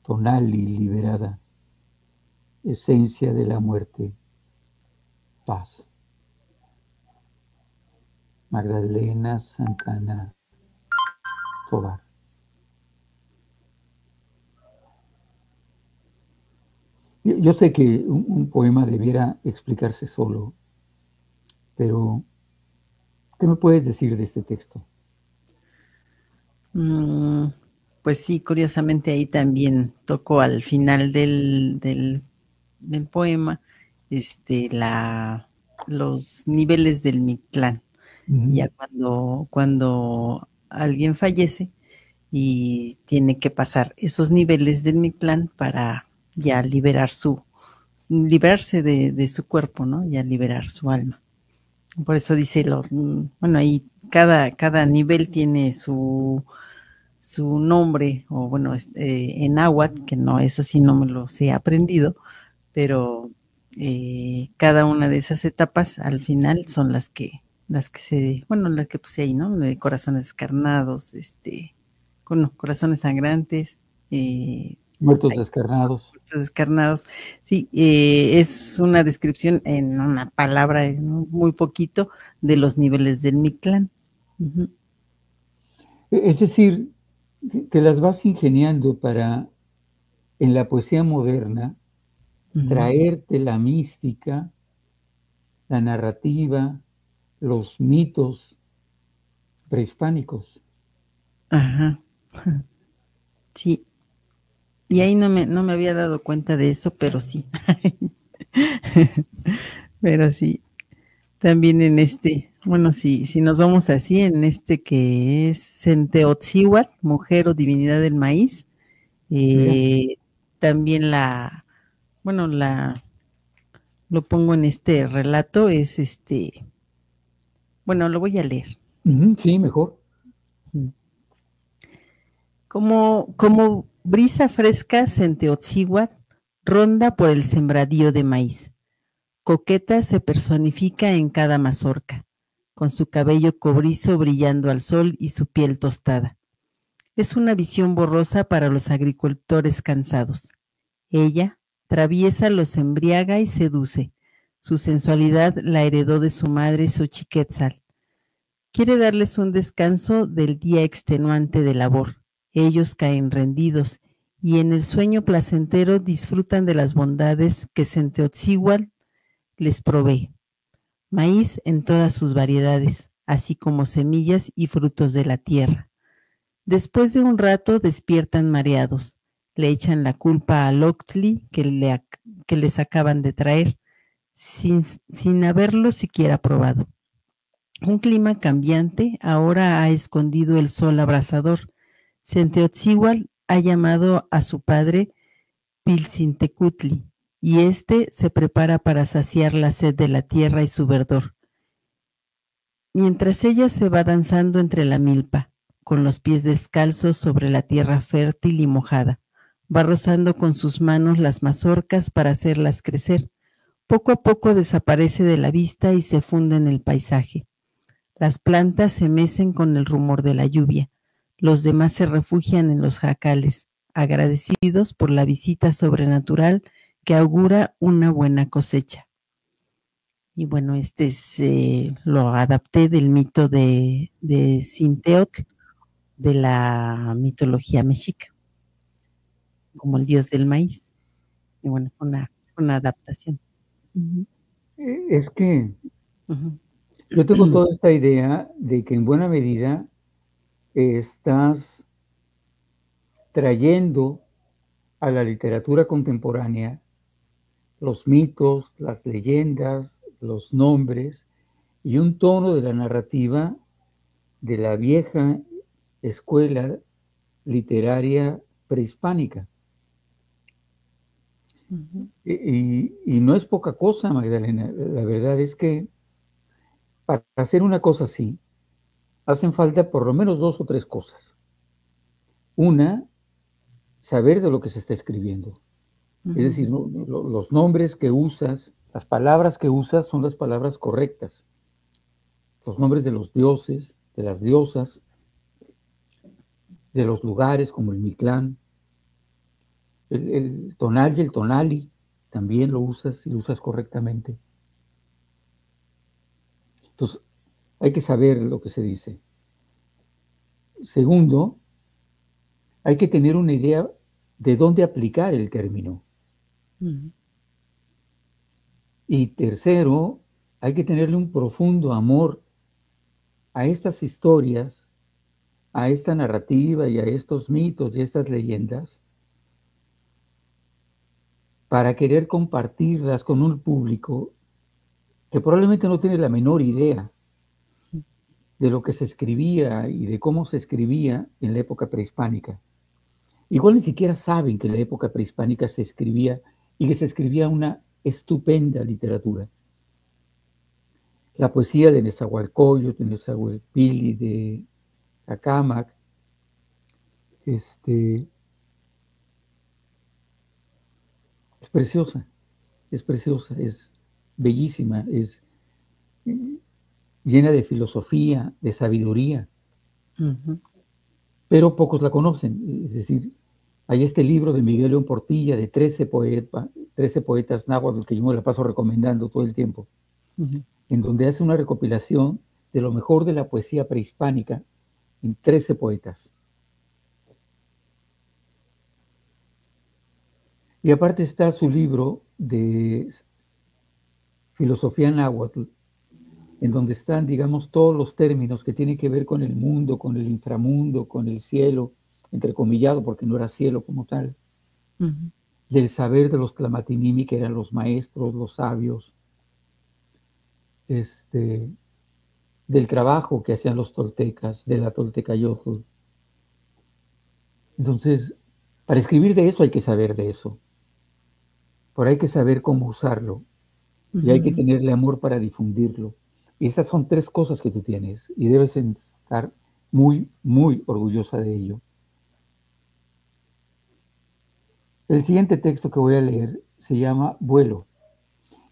tonali liberada, esencia de la muerte, paz. Magdalena Santana Tovar. Yo sé que un poema debiera explicarse solo, pero ¿qué me puedes decir de este texto? Pues sí, curiosamente ahí también tocó al final del poema los niveles del Mictlán. Ya cuando alguien fallece y tiene que pasar esos niveles del Mictlán para ya liberarse de su cuerpo, ¿no? Ya liberar su alma. Por eso dice bueno, ahí cada nivel tiene su nombre, o bueno, en náhuatl, que no, eso sí no me los he aprendido, pero cada una de esas etapas al final son las que puse ahí, ¿no? De corazones descarnados, corazones sangrantes, muertos descarnados. Muertos descarnados, sí, es una descripción en una palabra, ¿no? Muy poquito, de los niveles del Mictlán. Uh-huh. Es decir, que las vas ingeniando para, en la poesía moderna, traerte la mística, la narrativa, los mitos prehispánicos. Ajá. Sí. Y ahí no me había dado cuenta de eso, pero sí. Pero sí. También en bueno, si nos vamos así, en que es Centeotzihuatl, mujer o divinidad del maíz, también bueno, lo pongo en este relato, es bueno, lo voy a leer. Sí, mejor. Como brisa fresca, Centeotzihuatl ronda por el sembradío de maíz. Coqueta se personifica en cada mazorca, con su cabello cobrizo brillando al sol y su piel tostada. Es una visión borrosa para los agricultores cansados. Ella, traviesa, los embriaga y seduce. Su sensualidad la heredó de su madre Xochiquetzal. Quiere darles un descanso del día extenuante de labor. Ellos caen rendidos y en el sueño placentero disfrutan de las bondades que Centeotzihuatl les provee. Maíz en todas sus variedades, así como semillas y frutos de la tierra. Después de un rato despiertan mareados, le echan la culpa al Octli que les acaban de traer, sin haberlo siquiera probado. Un clima cambiante ahora ha escondido el sol abrasador. Centeotzihuatl ha llamado a su padre Piltzintecutli, y se prepara para saciar la sed de la tierra y su verdor. Mientras ella se va danzando entre la milpa, con los pies descalzos sobre la tierra fértil y mojada, va rozando con sus manos las mazorcas para hacerlas crecer. Poco a poco desaparece de la vista y se funde en el paisaje. Las plantas se mecen con el rumor de la lluvia. Los demás se refugian en los jacales, agradecidos por la visita sobrenatural que augura una buena cosecha. Y bueno, lo adapté del mito de Cinteotl, de la mitología mexica, como el dios del maíz. Y bueno, una adaptación. Es que yo tengo toda esta idea de que en buena medida estás trayendo a la literatura contemporánea los mitos, las leyendas, los nombres y un tono de la narrativa de la vieja escuela literaria prehispánica. Y no es poca cosa, Magdalena. La verdad es que para hacer una cosa así, hacen falta por lo menos 2 o 3 cosas. Una, saber de lo que se está escribiendo. Es decir, los nombres que usas, las palabras que usas son las palabras correctas. Los nombres de los dioses, de las diosas, de los lugares como el Mictlán, el tonal y el tonali, también lo usas y lo usas correctamente. Entonces, hay que saber lo que se dice. Segundo, hay que tener una idea de dónde aplicar el término. Y tercero, hay que tenerle un profundo amor a estas historias, a esta narrativa y a estos mitos y a estas leyendas, para querer compartirlas con un público que probablemente no tiene la menor idea de lo que se escribía y de cómo se escribía en la época prehispánica. Igual ni siquiera saben que en la época prehispánica se escribía y que se escribía una estupenda literatura. La poesía de Nezahualcóyotl, de Nezahualpili, de Acámac, es preciosa, es bellísima, es llena de filosofía, de sabiduría, pero pocos la conocen. Es decir, hay este libro de Miguel León Portilla de 13 poetas náhuatl que yo me la paso recomendando todo el tiempo, en donde hace una recopilación de lo mejor de la poesía prehispánica en 13 poetas. Y aparte está su libro de filosofía náhuatl, en donde están, digamos, todos los términos que tienen que ver con el mundo, con el inframundo, con el cielo, entrecomillado, porque no era cielo como tal, del saber de los tlamatinimi, que eran los maestros, los sabios, del trabajo que hacían los toltecas, de la toltecayotl. Entonces, para escribir de eso hay que saber de eso, pero hay que saber cómo usarlo, y hay que tenerle amor para difundirlo. Y esas son 3 cosas que tú tienes, y debes estar muy, muy orgullosa de ello. El siguiente texto que voy a leer se llama Vuelo.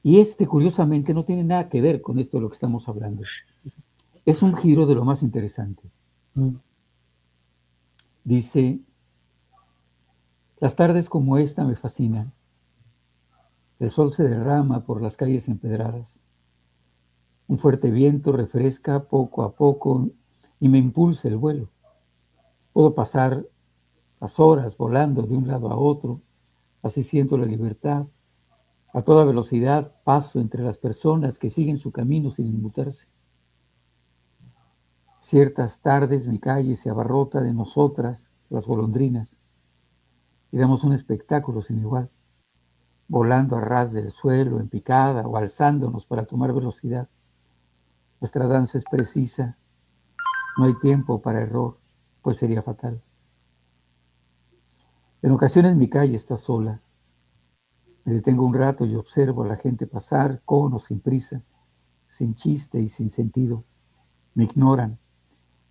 Y curiosamente, no tiene nada que ver con esto de lo que estamos hablando. Es un giro de lo más interesante. Dice: las tardes como esta me fascinan. El sol se derrama por las calles empedradas. Un fuerte viento refresca poco a poco y me impulsa el vuelo. Puedo pasar las horas volando de un lado a otro, así siento la libertad. A toda velocidad paso entre las personas que siguen su camino sin inmutarse. Ciertas tardes mi calle se abarrota de nosotras, las golondrinas, y damos un espectáculo sin igual, volando a ras del suelo, en picada o alzándonos para tomar velocidad. Nuestra danza es precisa, no hay tiempo para error, pues sería fatal. En ocasiones mi calle está sola. Me detengo un rato y observo a la gente pasar con o sin prisa, sin chiste y sin sentido. Me ignoran,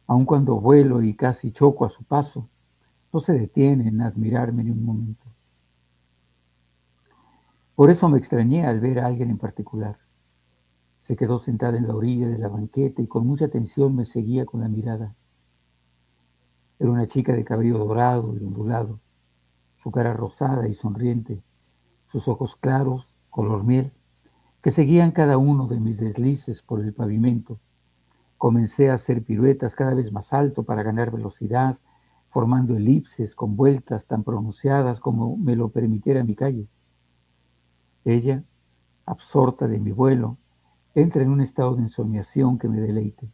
aun cuando vuelo y casi choco a su paso. No se detienen a admirarme ni un momento. Por eso me extrañé al ver a alguien en particular. Se quedó sentada en la orilla de la banqueta y con mucha atención me seguía con la mirada. Era una chica de cabello dorado y ondulado, su cara rosada y sonriente, sus ojos claros, color miel, que seguían cada uno de mis deslices por el pavimento. Comencé a hacer piruetas cada vez más alto para ganar velocidad, formando elipses con vueltas tan pronunciadas como me lo permitiera mi calle. Ella, absorta de mi vuelo, entra en un estado de ensoñación que me deleite.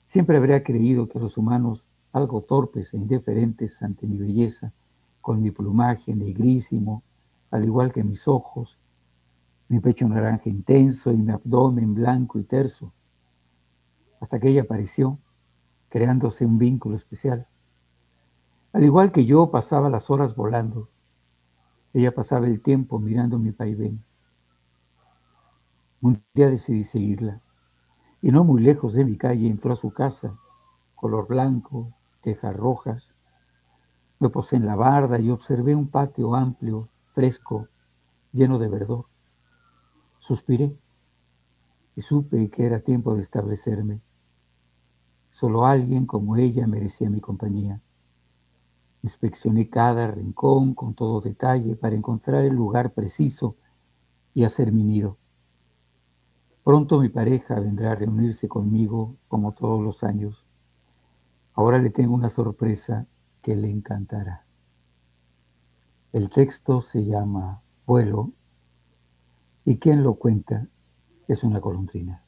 Siempre habría creído que los humanos, algo torpes e indiferentes ante mi belleza, con mi plumaje negrísimo, al igual que mis ojos, mi pecho naranja intenso y mi abdomen blanco y terso, hasta que ella apareció, creándose un vínculo especial. Al igual que yo pasaba las horas volando, ella pasaba el tiempo mirando mi vaivén. Un día decidí seguirla, y no muy lejos de mi calle entró a su casa, color blanco, tejas rojas. Me posé en la barda y observé un patio amplio, fresco, lleno de verdor. Suspiré y supe que era tiempo de establecerme. Solo alguien como ella merecía mi compañía. Inspeccioné cada rincón con todo detalle para encontrar el lugar preciso y hacer mi nido. Pronto mi pareja vendrá a reunirse conmigo como todos los años. Ahora le tengo una sorpresa que le encantará. El texto se llama Vuelo y quien lo cuenta es una golondrina.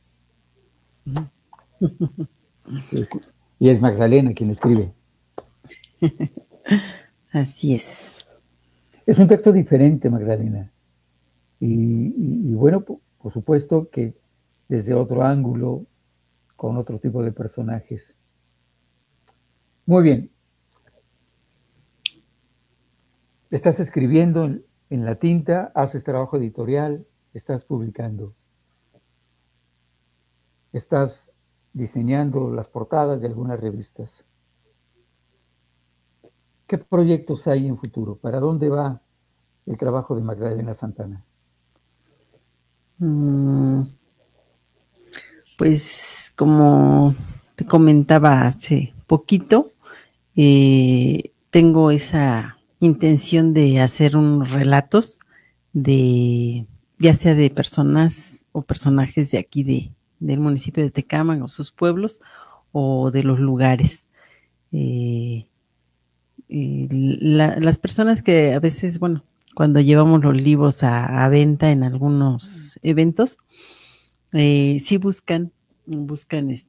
Y es Magdalena quien lo escribe. Así es. Es un texto diferente, Magdalena. Y bueno, por supuesto que desde otro ángulo, con otro tipo de personajes. Muy bien. Estás escribiendo en la tinta, haces trabajo editorial, estás publicando. Estás diseñando las portadas de algunas revistas. ¿Qué proyectos hay en futuro? ¿Para dónde va el trabajo de Magdalena Santana? Pues como te comentaba hace poquito, tengo esa intención de hacer unos relatos ya sea de personas o personajes de aquí del municipio de Tecámac o sus pueblos o de los lugares. Las personas que a veces, bueno, cuando llevamos los libros a venta en algunos eventos, sí buscan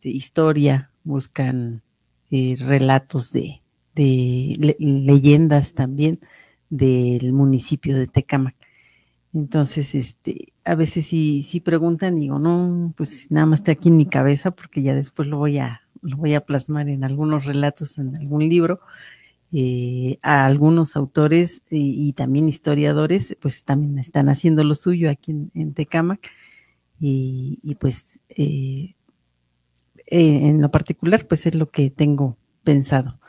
historia, buscan relatos de leyendas también del municipio de Tecámac. Entonces, a veces sí preguntan, digo, no, pues nada más está aquí en mi cabeza, porque ya después lo voy a plasmar en algunos relatos, en algún libro. A algunos autores y también historiadores, pues también están haciendo lo suyo aquí en Tecámac, y pues en lo particular, pues es lo que tengo pensado,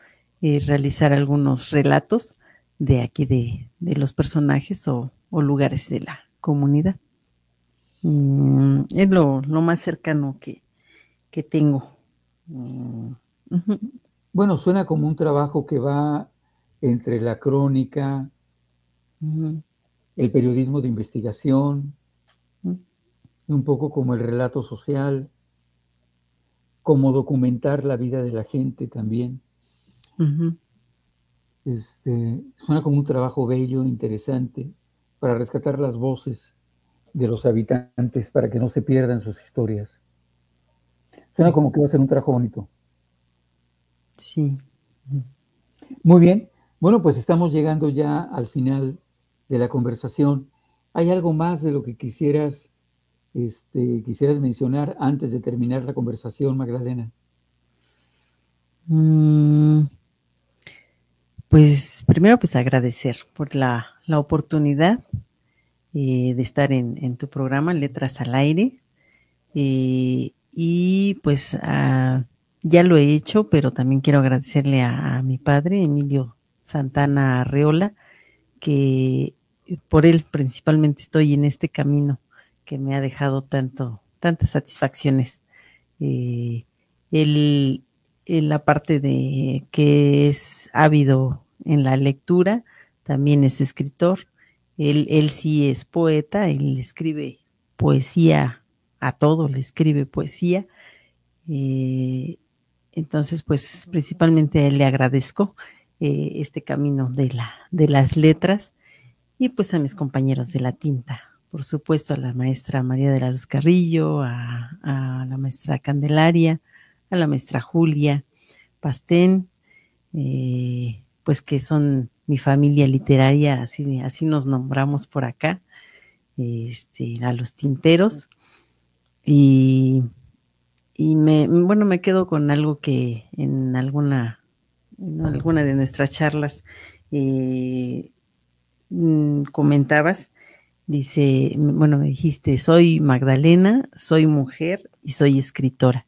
realizar algunos relatos de aquí de los personajes o lugares de la comunidad. Es lo más cercano que tengo. Uh-huh. Bueno, suena como un trabajo que va entre la crónica, Uh-huh, el periodismo de investigación, uh-huh, un poco como el relato social, como documentar la vida de la gente también. uh-huh. Suena como un trabajo bello, interesante, para rescatar las voces de los habitantes, para que no se pierdan sus historias. Suena como que va a ser un trabajo bonito. Sí. Muy bien. Bueno, pues estamos llegando ya al final de la conversación. ¿Hay algo más de lo que quisieras mencionar antes de terminar la conversación, Magdalena? Pues primero, pues agradecer por la oportunidad de estar en tu programa Letras al Aire, y pues ya lo he hecho, pero también quiero agradecerle a mi padre, Emilio Santana Arreola, que por él principalmente estoy en este camino que me ha dejado tantas satisfacciones. Él, aparte de que es ávido en la lectura, también es escritor. Él sí es poeta, él escribe poesía, a todo le escribe poesía. Entonces, pues principalmente a él le agradezco este camino de las letras, y pues a mis compañeros de la tinta, por supuesto a la maestra María de la Luz Carrillo, a la maestra Candelaria, a la maestra Julia Pastén, pues que son mi familia literaria, así nos nombramos por acá, a los tinteros, y me quedo con algo que en alguna de nuestras charlas comentabas. Dice, me dijiste, soy Magdalena, soy mujer y soy escritora.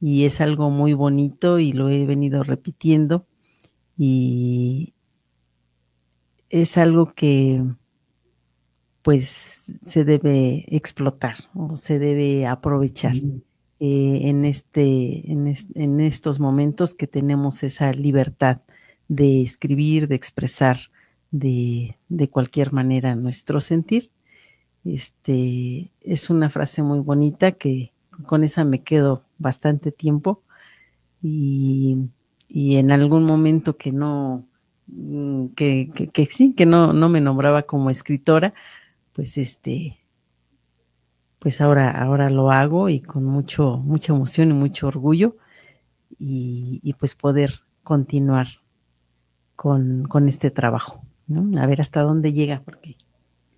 Y es algo muy bonito y lo he venido repitiendo, y es algo que pues se debe explotar o se debe aprovechar en estos momentos que tenemos esa libertad de escribir, de expresar de cualquier manera nuestro sentir. Es una frase muy bonita que con esa me quedo bastante tiempo, y en algún momento que no sí, que no me nombraba como escritora, pues pues ahora lo hago, y con mucha emoción y mucho orgullo, y pues poder continuar con este trabajo, ¿no? A ver hasta dónde llega, porque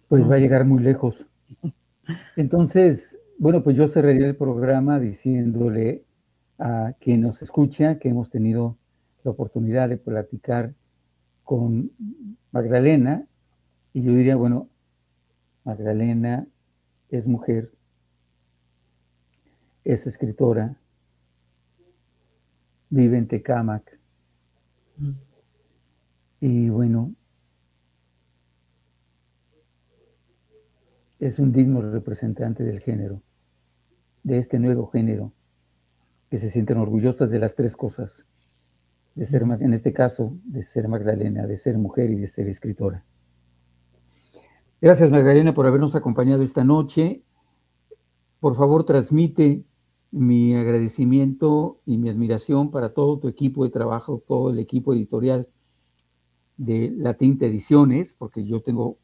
pues va a llegar muy lejos. Entonces, bueno, pues yo cerraría el programa diciéndole a quien nos escucha que hemos tenido la oportunidad de platicar con Magdalena, y yo diría, bueno, Magdalena es mujer, es escritora, vive en Tecámac, y bueno, es un digno representante del género, de este nuevo género, que se sienten orgullosas de las tres cosas, de ser, en este caso, de ser Magdalena, de ser mujer y de ser escritora. Gracias, Magdalena, por habernos acompañado esta noche. Por favor, transmite mi agradecimiento y mi admiración para todo tu equipo de trabajo, todo el equipo editorial de La Tinta Ediciones, porque yo tengo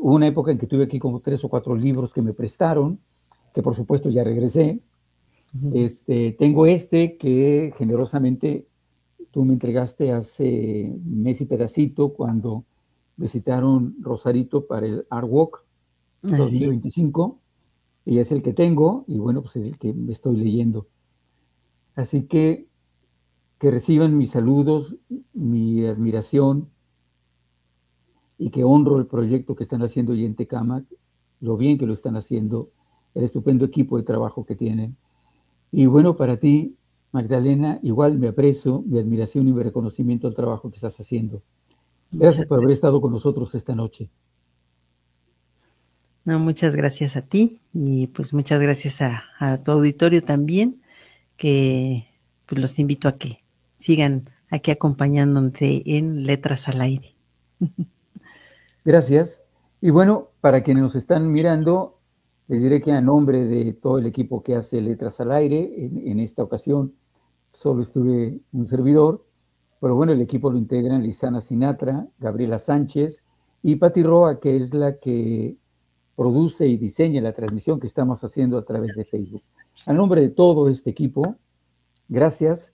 hubo una época en que tuve aquí como 3 o 4 libros que me prestaron, que por supuesto ya regresé. Tengo que generosamente tú me entregaste hace mes y pedacito cuando visitaron Rosarito para el Art Walk 2025, y es el que tengo, y bueno, pues es el que me estoy leyendo. Así que reciban mis saludos, mi admiración, y que honro el proyecto que están haciendo allí en Tecámac, lo bien que lo están haciendo, el estupendo equipo de trabajo que tienen. Y bueno, para ti, Magdalena, igual me aprecio, mi admiración y mi reconocimiento al trabajo que estás haciendo. Gracias por haber estado con nosotros esta noche. No, muchas gracias a ti, y pues muchas gracias a tu auditorio también, que pues los invito a que sigan aquí acompañándote en Letras al Aire. Gracias. Y bueno, para quienes nos están mirando, les diré que a nombre de todo el equipo que hace Letras al Aire, en esta ocasión solo estuve un servidor, pero bueno, el equipo lo integran Lisana Sinatra, Gabriela Sánchez y Pati Roa, que es la que produce y diseña la transmisión que estamos haciendo a través de Facebook. A nombre de todo este equipo, gracias,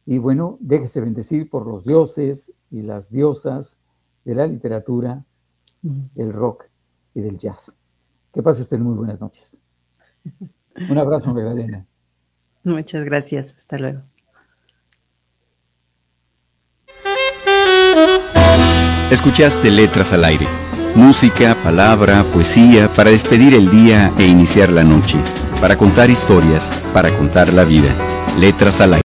y bueno, déjese bendecir por los dioses y las diosas de la literatura, del rock y del jazz. Que pase usted muy buenas noches. Un abrazo, Magdalena. Muchas gracias, hasta luego. Escuchaste Letras al Aire. Música, palabra, poesía para despedir el día e iniciar la noche. Para contar historias, para contar la vida. Letras al Aire.